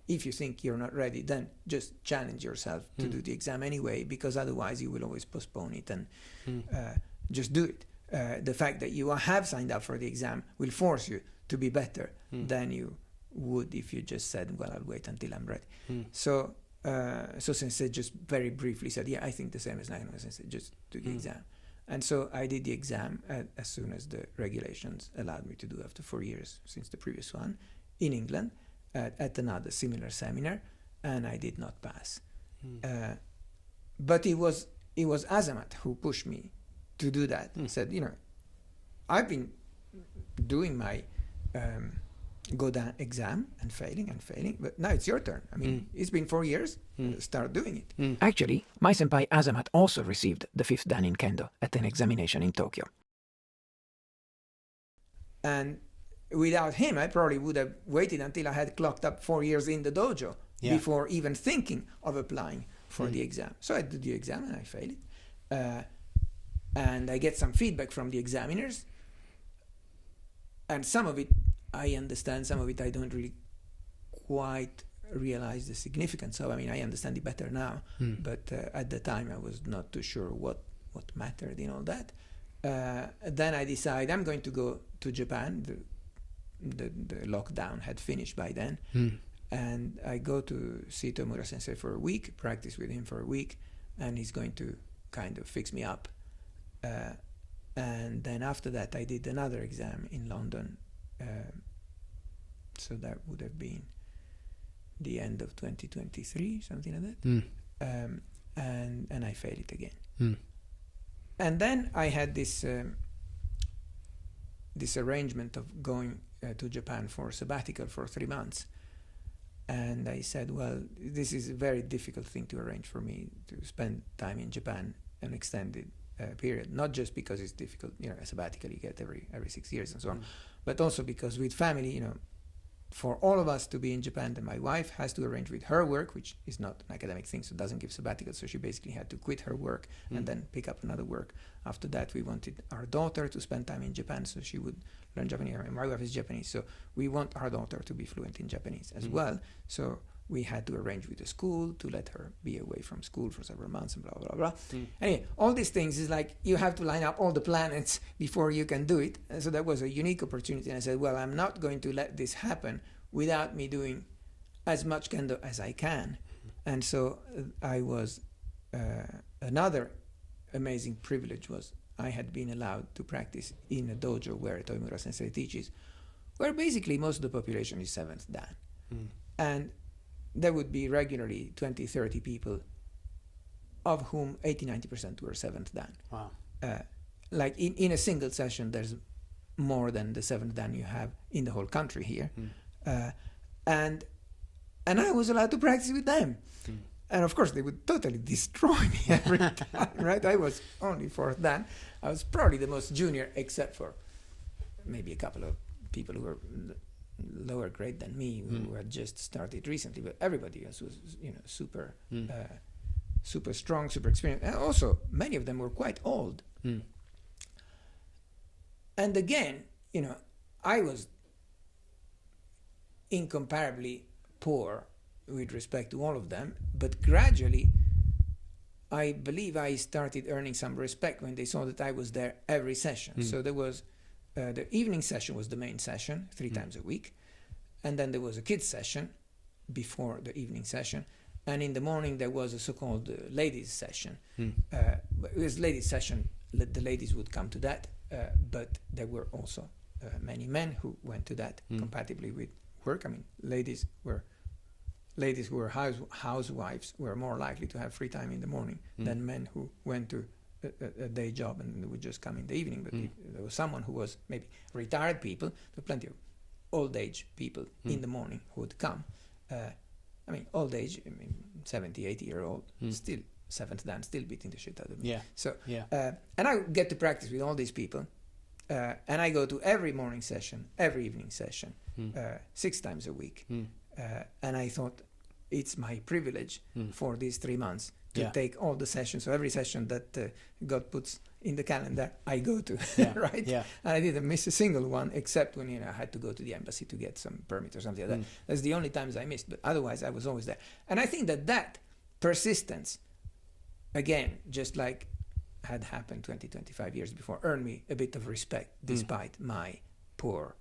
if you think you're not ready, then just challenge yourself to do the exam anyway, because otherwise you will always postpone it, and just do it. The fact that you have signed up for the exam will force you to be better than you would if you just said, well, I'll wait until I'm ready. So So Sensei just very briefly said, yeah, I think the same as Naino Sensei, just do the exam. And so I did the exam as soon as the regulations allowed me to do after 4 years since the previous one in England at another similar seminar, and I did not pass. But it was Azamat who pushed me to do that. Said, I've been doing my Godin exam and failing, but now it's your turn. I mean, it's been 4 years. Start doing it. Actually, my senpai Azamat also received the 5th dan in kendo at an examination in Tokyo. And without him, I probably would have waited until I had clocked up 4 years in the dojo before even thinking of applying for the exam. So I did the exam and I failed it. And I get some feedback from the examiners. And some of it I understand, some of it I don't really quite realize the significance of. I mean, I understand it better now, but at the time I was not too sure what mattered in all that. Then I decide I'm going to go to Japan. The lockdown had finished by then. And I go to see Tomura Sensei for a week, practice with him for a week, and he's going to kind of fix me up. And then after that, I did another exam in London. So that would have been the end of 2023, something like that. And I failed it again. And then I had this arrangement of going to Japan for sabbatical for 3 months. And I said, well, this is a very difficult thing to arrange for me, to spend time in Japan, an extended period. Not just because it's difficult, a sabbatical you get every 6 years and so on, but also because with family, for all of us to be in Japan, then my wife has to arrange with her work, which is not an academic thing, so doesn't give sabbatical. So she basically had to quit her work and then pick up another work. After that, we wanted our daughter to spend time in Japan, so she would learn Japanese. My wife is Japanese, so we want our daughter to be fluent in Japanese as well. So we had to arrange with the school to let her be away from school for several months and blah, blah, blah. Anyway, all these things is like you have to line up all the planets before you can do it. And so that was a unique opportunity. And I said, well, I'm not going to let this happen without me doing as much kendo as I can. And so I was, another amazing privilege was I had been allowed to practice in a dojo where Toimura Sensei teaches, where basically most of the population is 7th dan. And there would be regularly 20, 30 people, of whom 80-90% were 7th dan. Wow. Like in a single session, there's more than the 7th dan you have in the whole country here. And I was allowed to practice with them. And of course, they would totally destroy me every time, right? I was only 4th dan. I was probably the most junior, except for maybe a couple of people who were lower grade than me, who had just started recently. But everybody else was, super, super strong, super experienced. And also, many of them were quite old. And again, I was incomparably poor with respect to all of them, but gradually I believe I started earning some respect when they saw that I was there every session. So there was the evening session was the main session 3 times a week, and then there was a kids session before the evening session, and in the morning there was a so-called ladies session. It was ladies session, the ladies would come to that, but there were also many men who went to that compatibly with work. I mean, ladies who were housewives were more likely to have free time in the morning than men who went to a day job and they would just come in the evening. But if there was someone who was maybe retired people, there were plenty of old age people in the morning who would come. Old age, 70, 80-year-old, still 7th dan, still beating the shit out of me. And I get to practice with all these people. And I go to every morning session, every evening session, 6 times a week. And I thought it's my privilege for these 3 months to take all the sessions. So every session that God puts in the calendar, I go to, right? And I didn't miss a single one, except when I had to go to the embassy to get some permit or something like that. That's the only times I missed, but otherwise I was always there. And I think that persistence, again, just like had happened 20, 25 years before, earned me a bit of respect despite my poor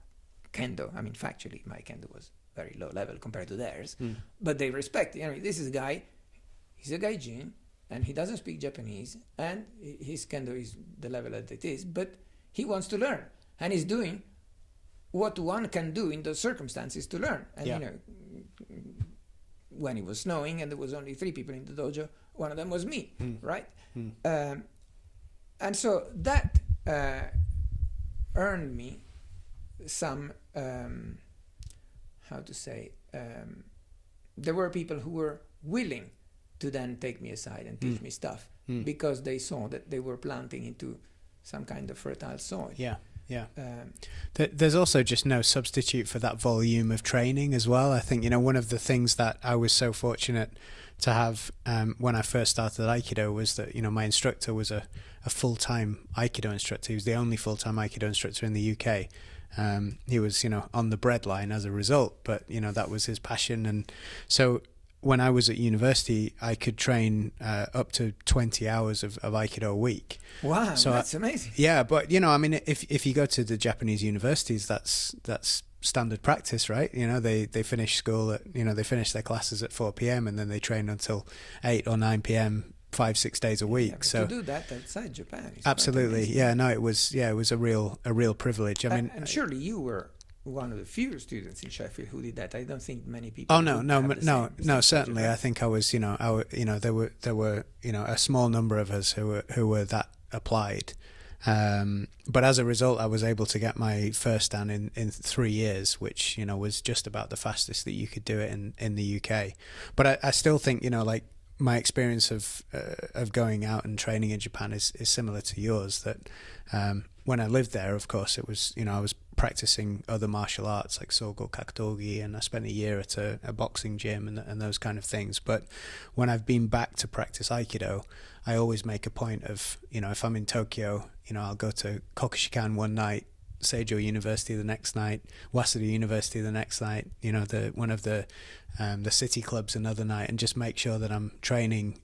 kendo. Factually, my kendo was very low level compared to theirs, but they respect, this is a guy he's a gaijin, and he doesn't speak Japanese, and his kendo is the level that it is, but he wants to learn, and he's doing what one can do in those circumstances to learn. And Yeah. you know, when it was snowing and there was only 3 people in the dojo, one of them was me, right? And so that earned me some, how to say, there were people who were willing to then take me aside and teach me stuff because they saw that they were planting into some kind of fertile soil. Yeah. There's also just no substitute for that volume of training as well. I think, you know, one of the things that I was so fortunate to have when I first started Aikido was that, you know, my instructor was a full-time Aikido instructor. He was the only full-time Aikido instructor in the UK. He was, you know, on the breadline as a result, but, you know, that was his passion. And so when I was at university, I could train up to 20 hours of Aikido a week. Wow, so that's amazing. Yeah, but, you know, I mean, if you go to the Japanese universities, that's standard practice, right? You know, they finish school at, you know, they finish their classes at 4 p.m. and then they train until 8 or 9 p.m. 5-6 days a week. Yeah, so to do that outside Japan is absolutely, yeah. No, it was a real privilege. I mean, and surely you were one of the few students in Sheffield who did that. I don't think many people. Oh no, certainly. I think I was, you know, there were you know, a small number of us who were that applied. But as a result, I was able to get my first dan in 3 years, which, you know, was just about the fastest that you could do it in the UK. But I still think, you know, like, my experience of going out and training in Japan is similar to yours. That when I lived there, of course, it was, you know, I was practicing other martial arts like Sogo Kakutogi, and I spent a year at a boxing gym and those kind of things. But when I've been back to practice Aikido, I always make a point of, you know, if I'm in Tokyo, you know, I'll go to Kokushikan one night, Seijo University the next night, Waseda University the next night, you know, one of the city clubs another night, and just make sure that I'm training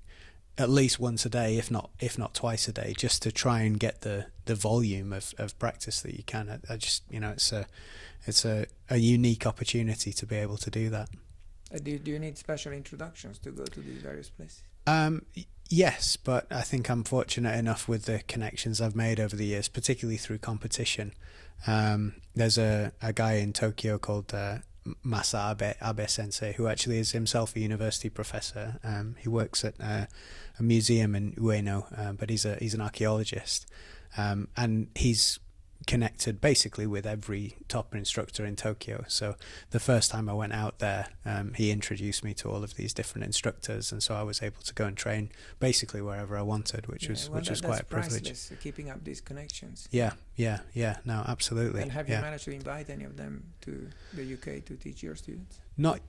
at least once a day, if not twice a day, just to try and get the volume of practice that you can. I just, you know, it's a unique opportunity to be able to do that. Do you need special introductions to go to these various places? Yes, but I think I'm fortunate enough with the connections I've made over the years, particularly through competition. There's a guy in Tokyo called Masa Abe Sensei, who actually is himself a university professor. He works at a museum in Ueno, but he's an archaeologist, and he's connected basically with every top instructor in Tokyo. So the first time I went out there, he introduced me to all of these different instructors, and so I was able to go and train basically wherever I wanted, which was quite a privilege. Priceless, keeping up these connections. Yeah, no, absolutely. And have you managed to invite any of them to the UK to teach your students? Not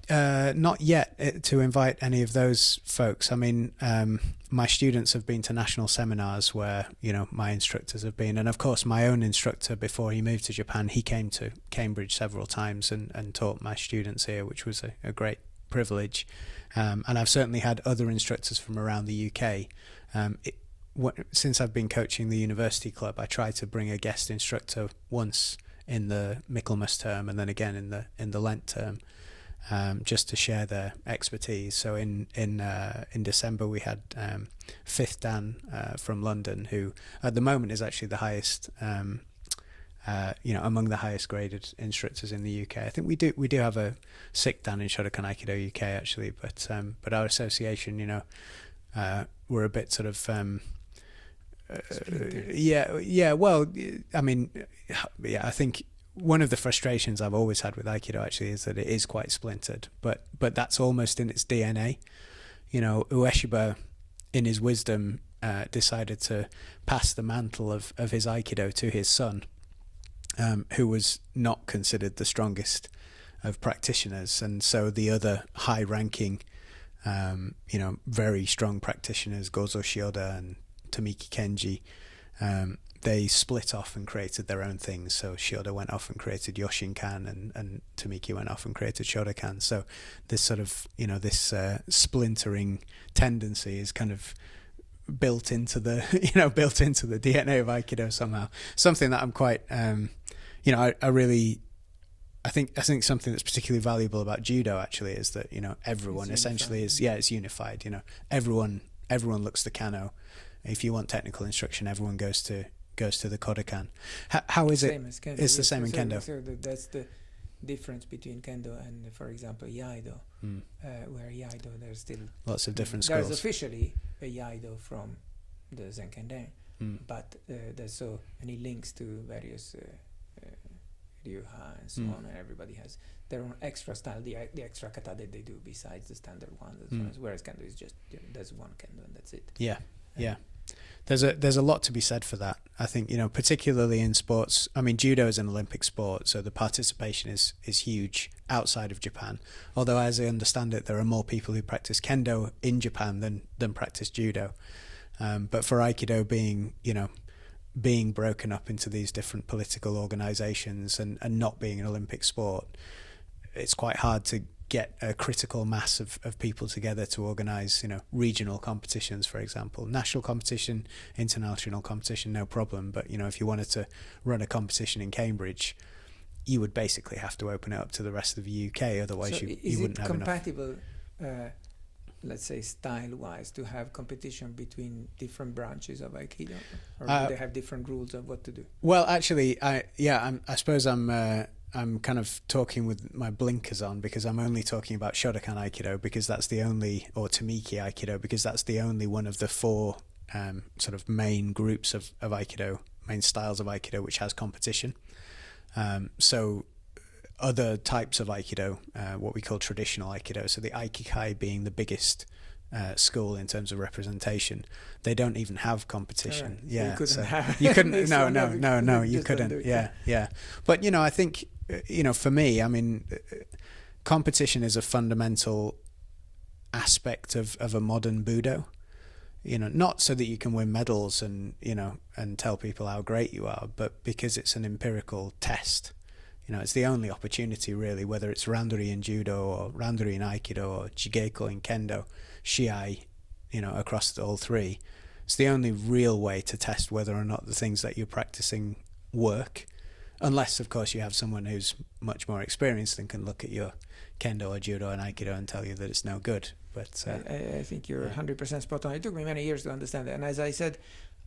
yet to invite any of those folks. I mean, my students have been to national seminars where, you know, my instructors have been, and of course my own instructor, before he moved to Japan, he came to Cambridge several times and taught my students here, which was a great privilege. And I've certainly had other instructors from around the UK. Since I've been coaching the university club, I try to bring a guest instructor once in the Michaelmas term and then again in the Lent term. Just to share their expertise. So in December we had Fifth Dan from London, who at the moment is actually the highest, you know, among the highest graded instructors in the UK. I think we do have a Sixth Dan in Shotokan Aikido UK actually, but our association, you know, we're a bit sort of yeah. Well, I mean, yeah, I think. One of the frustrations I've always had with Aikido actually is that it is quite splintered, but that's almost in its DNA. You know, Ueshiba, in his wisdom, decided to pass the mantle of his Aikido to his son, who was not considered the strongest of practitioners, and so the other high-ranking, you know, very strong practitioners, Gozo Shioda and Tamiki Kenji, they split off and created their own things. So Shioda went off and created Yoshinkan, and Tamiki went off and created Shotokan. So this sort of, you know, this splintering tendency is kind of built into the DNA of Aikido somehow. Something that I'm quite, you know, I really think something that's particularly valuable about judo actually is that, you know, everyone essentially is, it's unified. You know, everyone looks the kano. If you want technical instruction, everyone goes to the Kodokan. How is it? It's the same in kendo. So that's the difference between kendo and, for example, iaido. Where iaido, there's still lots of different schools. There's officially a iaido from the Zenkenden, but there's so many links to various ryuha and so on, and everybody has their own extra style, the extra kata that they do besides the standard one. Whereas kendo is just, there's one kendo and that's it. Yeah. There's a lot to be said for that. I think, you know, particularly in sports. I mean, judo is an Olympic sport, so the participation is huge outside of Japan. Although, as I understand it, there are more people who practice kendo in Japan than practice judo. But for aikido being broken up into these different political organizations and not being an Olympic sport, it's quite hard to get a critical mass of people together to organize, you know, regional competitions, for example. National competition, international competition, no problem. But, you know, if you wanted to run a competition in Cambridge, you would basically have to open it up to the rest of the UK. Otherwise, you wouldn't have enough. Is it compatible, let's say, style-wise, to have competition between different branches of aikido, or do they have different rules of what to do? Well, actually, I suppose I'm kind of talking with my blinkers on, because I'm only talking about Shotokan Aikido, because that's the only, or Tamiki Aikido, because that's the only one of the four sort of main groups of Aikido, main styles of Aikido, which has competition. So other types of Aikido, what we call traditional Aikido, so the Aikikai being the biggest school in terms of representation, they don't even have competition. Right. Yeah, so you couldn't. No, you couldn't. Yeah. But, you know, I think, you know, for me, I mean, competition is a fundamental aspect of a modern Budo. You know, not so that you can win medals and, you know, and tell people how great you are, but because it's an empirical test. You know, it's the only opportunity really, whether it's randori in judo or randori in aikido or jigeko in kendo, shiai, you know, across all three. It's the only real way to test whether or not the things that you're practicing work, unless, of course, you have someone who's much more experienced and can look at your kendo or judo and aikido and tell you that it's no good. But I think you're 100% spot on. It took me many years to understand that. And as I said,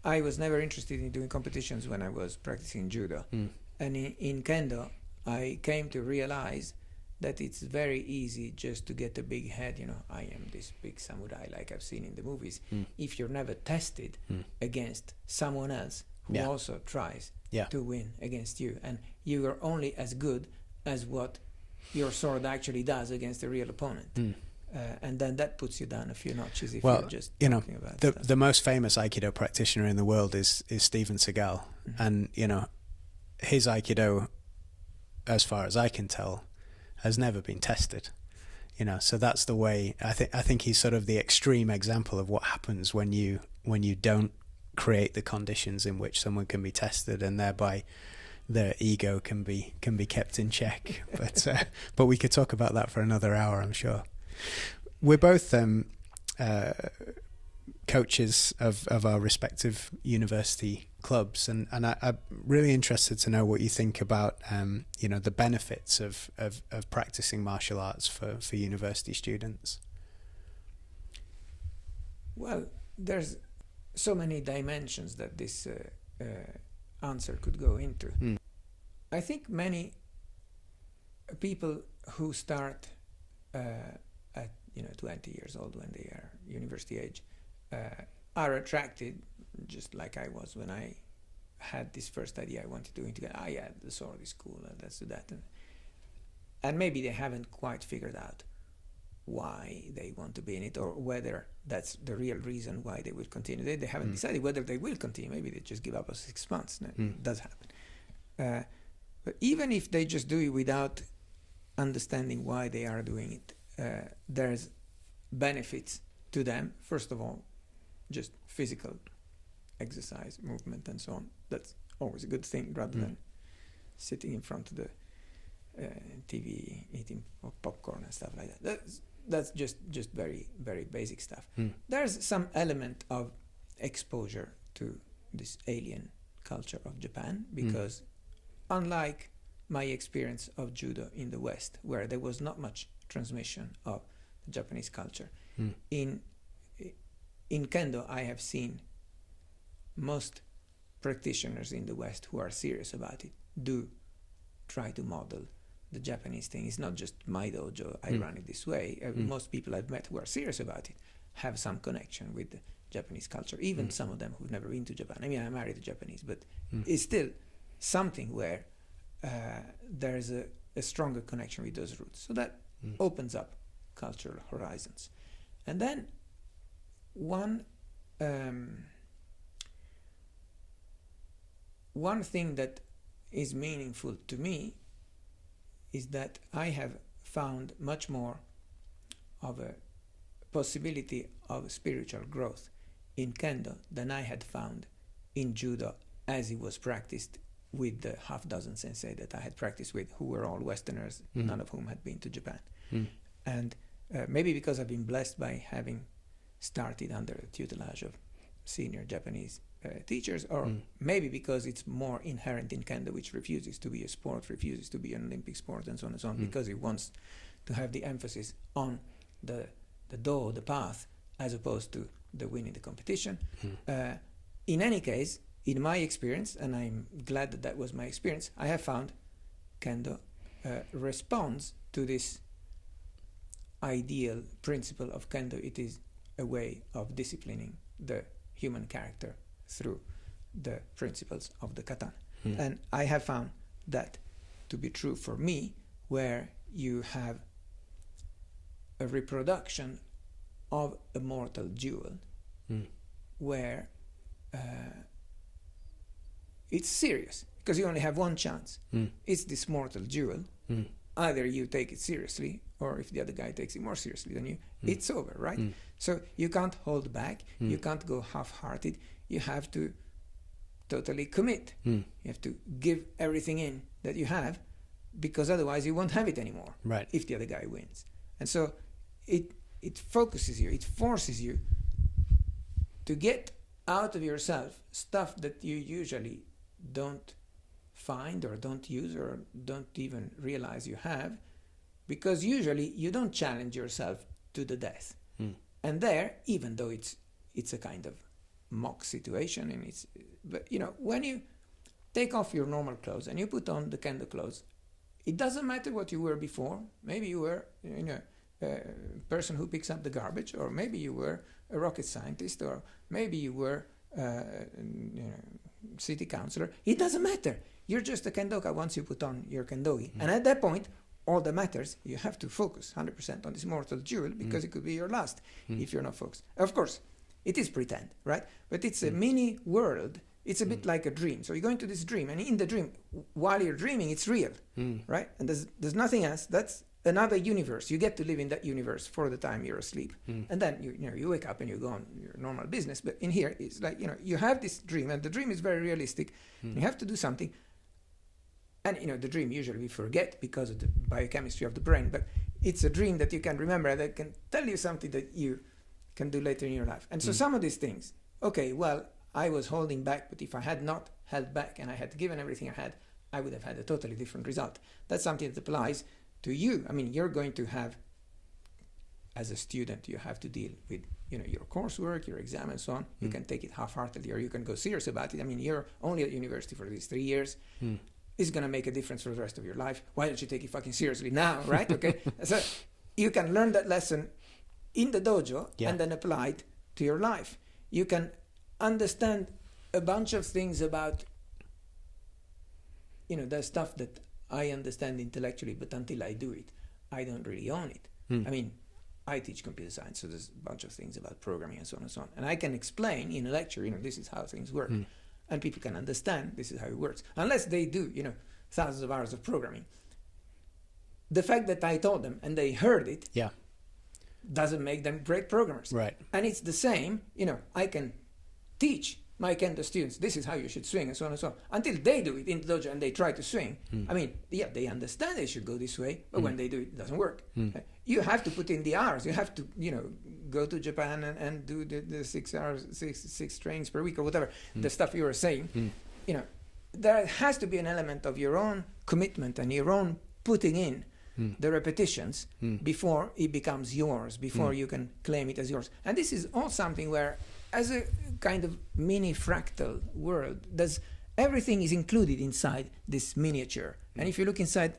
I was never interested in doing competitions when I was practicing judo. And in kendo, I came to realize that it's very easy just to get a big head, you know, I am this big samurai like I've seen in the movies. If you're never tested against someone else who also tries to win against you, and you are only as good as what your sword actually does against a real opponent. And then that puts you down a few notches if you're just talking about the most famous Aikido practitioner in the world is Steven Seagal. And, you know, his Aikido, as far as I can tell, has never been tested, you know. So that's the way. I think he's sort of the extreme example of what happens when you don't create the conditions in which someone can be tested, and thereby their ego can be kept in check. But we could talk about that for another hour, I'm sure. We're both coaches of our respective university clubs, and I'm really interested to know what you think about you know, the benefits of practicing martial arts for university students. Well, there's so many dimensions that this answer could go into. I think many people who start at 20 years old, when they are university age, are attracted, just like I was when I had this first idea I wanted to do it. The sword is cool, let's do that. And maybe they haven't quite figured out why they want to be in it, or whether that's the real reason why they will continue. They haven't decided whether they will continue. Maybe they just give up after 6 months. It does happen. But even if they just do it without understanding why they are doing it, there's benefits to them. First of all, just physical exercise, movement, and so on. That's always a good thing, rather than sitting in front of the TV, eating popcorn and stuff like that. That's just very, very basic stuff. There's some element of exposure to this alien culture of Japan, because unlike my experience of judo in the West, where there was not much transmission of the Japanese culture. In kendo, I have seen most practitioners in the West who are serious about it do try to model the Japanese thing. It's not just my dojo, I run it this way. Most people I've met who are serious about it have some connection with the Japanese culture, even some of them who've never been to Japan. I mean, I married a Japanese, but it's still something where there's a stronger connection with those roots. So that opens up cultural horizons. And then one thing that is meaningful to me is that I have found much more of a possibility of spiritual growth in kendo than I had found in judo as it was practiced with the half dozen sensei that I had practiced with, who were all Westerners, none of whom had been to Japan. And maybe because I've been blessed by having started under the tutelage of senior Japanese teachers, or maybe because it's more inherent in kendo, which refuses to be a sport, refuses to be an Olympic sport, and so on and so on, because it wants to have the emphasis on the do, the path, as opposed to the winning the competition. In any case, in my experience, and I'm glad that that was my experience, I have found kendo responds to this ideal principle of kendo. It is a way of disciplining the human character through the principles of the katan. And I have found that to be true for me, where you have a reproduction of a mortal duel, where it's serious, because you only have one chance. It's this mortal duel. Either you take it seriously, or if the other guy takes it more seriously than you, it's over, right? So you can't hold back, you can't go half-hearted, you have to totally commit. You have to give everything in that you have, because otherwise you won't have it anymore, right, if the other guy wins. And so it focuses you, it forces you to get out of yourself stuff that you usually don't find or don't use or don't even realize you have, because usually you don't challenge yourself to the death. And there, even though it's a kind of mock situation, and but you know, when you take off your normal clothes and you put on the kendo clothes, it doesn't matter what you were before. Maybe you were, you know, a person who picks up the garbage, or maybe you were a rocket scientist, or maybe you were city councillor. It doesn't matter. You're just a kendoka once you put on your kendogi. And at that point, all that matters, you have to focus 100% on this mortal duel, because it could be your last if you're not focused. Of course, it is pretend, right? But it's a mini world. It's a bit like a dream. So you go into this dream, and in the dream, while you're dreaming, it's real, right? And there's nothing else. That's another universe. You get to live in that universe for the time you're asleep. And then you wake up and you go on your normal business. But in here, it's like, you have this dream, and the dream is very realistic. You have to do something. And the dream usually we forget because of the biochemistry of the brain, but it's a dream that you can remember, that can tell you something that you can do later in your life. And so some of these things, okay, well, I was holding back, but if I had not held back and I had given everything I had, I would have had a totally different result. That's something that applies to you. I mean, you're going to have, as a student, you have to deal with your coursework, your exam, and so on. You can take it half-heartedly, or you can go serious about it. I mean, you're only at university for these 3 years. It's going to make a difference for the rest of your life. Why don't you take it fucking seriously now, right? Okay. So you can learn that lesson in the dojo and then apply it to your life. You can understand a bunch of things about, the stuff that I understand intellectually, but until I do it, I don't really own it. I mean, I teach computer science, so there's a bunch of things about programming and so on and so on. And I can explain in a lecture, this is how things work. And people can understand this is how it works. Unless they do, thousands of hours of programming. The fact that I taught them and they heard it doesn't make them great programmers. Right. And it's the same, I can teach my kendo students, this is how you should swing, and so on and so on. Until they do it in the dojo and they try to swing. I mean, they understand they should go this way, but when they do it, it doesn't work. You have to put in the hours. You have to, go to Japan and do the 6 hours, six trainings per week or whatever, the stuff you were saying. there has to be an element of your own commitment and your own putting in the repetitions before it becomes yours, before you can claim it as yours. And this is all something where, as a kind of mini fractal world, everything is included inside this miniature. And if you look inside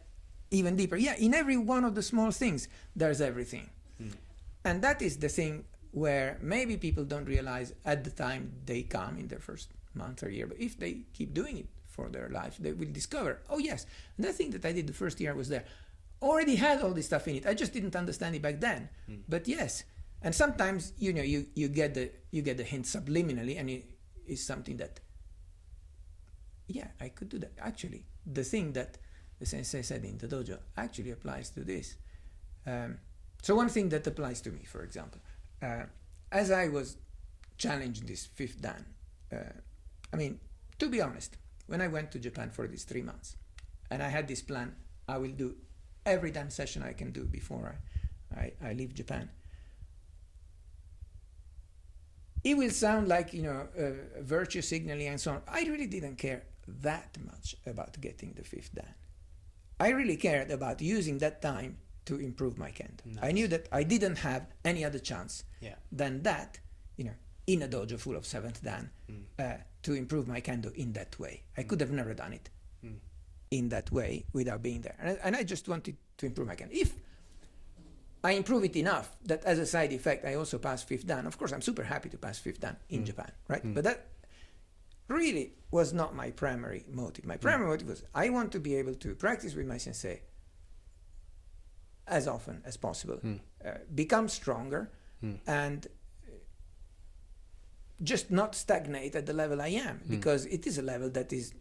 even deeper, in every one of the small things, there's everything. And that is the thing where maybe people don't realize at the time they come in their first month or year. But if they keep doing it for their life, they will discover, oh yes, that thing that I did the first year was there. Already had all this stuff in it. I just didn't understand it back then. But yes, and sometimes you get the hint subliminally, and it is something that, I could do that. Actually, the thing that the sensei said in the dojo actually applies to this. So one thing that applies to me, for example, as I was challenging this fifth dan, to be honest, when I went to Japan for these 3 months, and I had this plan, I will do every damn session I can do before I leave Japan. It will sound like, virtue signaling and so on. I really didn't care that much about getting the fifth dan. I really cared about using that time to improve my kendo. Nice. I knew that I didn't have any other chance than that, in a dojo full of seventh dan, to improve my kendo in that way. I could have never done it in that way without being there. And I just wanted to improve my kendo. If I improve it enough that as a side effect I also pass fifth dan, of course I'm super happy to pass fifth dan in Japan, right? But that really was not my primary motive. My primary motive was I want to be able to practice with my sensei as often as possible, become stronger, and just not stagnate at the level I am, because it is a level that is,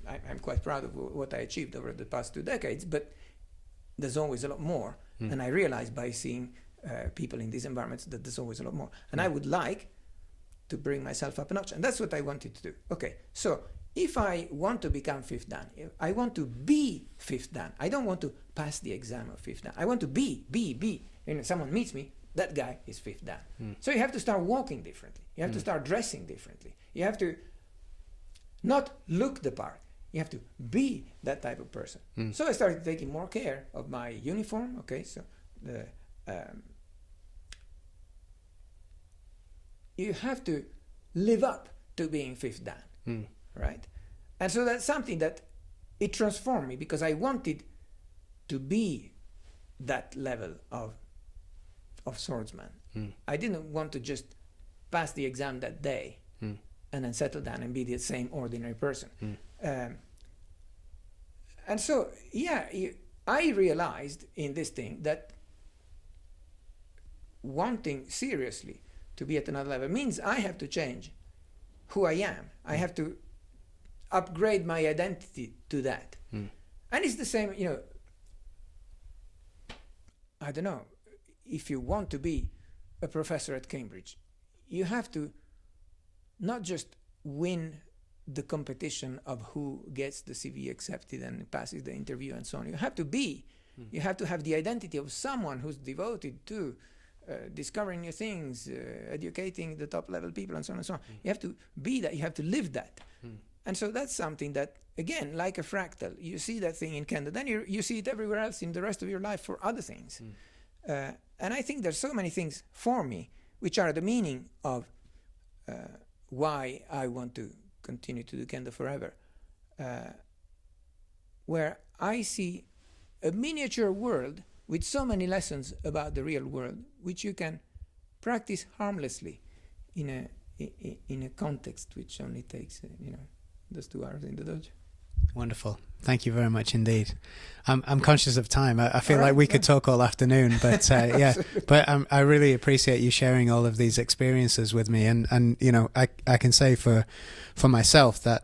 I'm quite proud of what I achieved over the past 2 decades, but there's always a lot more. And I realized by seeing people in these environments that there's always a lot more. And I would like to bring myself up a notch. And that's what I wanted to do. Okay, so if I want to become fifth dan, I want to be fifth dan. I don't want to pass the exam of fifth dan. I want to be. And if someone meets me, that guy is fifth dan. So you have to start walking differently. You have to start dressing differently. You have to not look the part. You have to be that type of person. So I started taking more care of my uniform. Okay, so you have to live up to being fifth dan, right? And so that's something that it transformed me, because I wanted to be that level of swordsman. I didn't want to just pass the exam that day and then settle down and be the same ordinary person. And so, I realized in this thing that wanting seriously to be at another level means I have to change who I am. I have to upgrade my identity to that. And it's the same, I don't know, if you want to be a professor at Cambridge, you have to not just win the competition of who gets the CV accepted and passes the interview and so on. You have to be, you have to have the identity of someone who's devoted to discovering new things, educating the top level people and so on and so on. You have to be that, you have to live that. And so that's something that, again, like a fractal, you see that thing in kendo, then you see it everywhere else in the rest of your life for other things. And I think there's so many things for me which are the meaning of why I want to continue to do kendo forever, where I see a miniature world with so many lessons about the real world, which you can practice harmlessly in a context which only takes those 2 hours in the dojo. Wonderful. Thank you very much indeed. I'm conscious of time. I feel like we could talk all afternoon, but but I really appreciate you sharing all of these experiences with me. And I can say for myself that,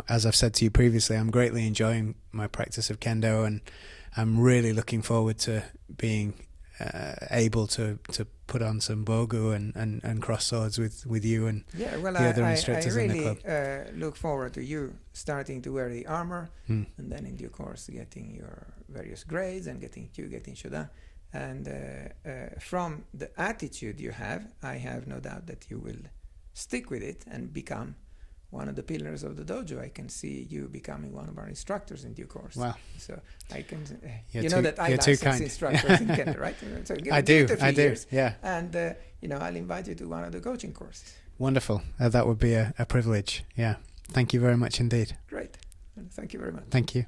as I've said to you previously, I'm greatly enjoying my practice of kendo, and I'm really looking forward to being able to put on some bogu and cross swords with you and the other instructors in the club. I really look forward to you starting to wear the armor, and then in due course getting your various grades and getting shodan. And from the attitude you have, I have no doubt that you will stick with it and become one of the pillars of the dojo, I can see you becoming one of our instructors in due course. Wow. So I can, You're you know too- that I you're too license kind. instructors in Kendo, right? So I give do, it a few I do, years, yeah. and I'll invite you to one of the coaching courses. Wonderful. That would be a privilege. Yeah. Thank you very much indeed. Great. And thank you very much. Thank you.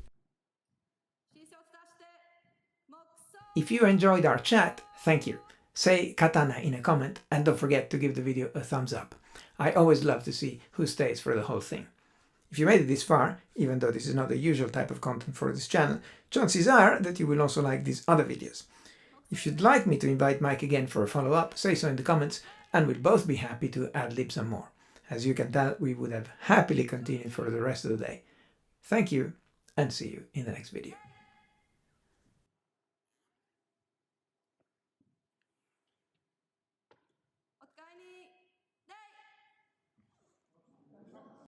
If you enjoyed our chat, thank you. Say katana in a comment and don't forget to give the video a thumbs up. I always love to see who stays for the whole thing. If you made it this far, even though this is not the usual type of content for this channel, chances are that you will also like these other videos. If you'd like me to invite Mike again for a follow-up, say so in the comments and we'll both be happy to ad-lib some more. As you can tell, we would have happily continued for the rest of the day. Thank you and see you in the next video.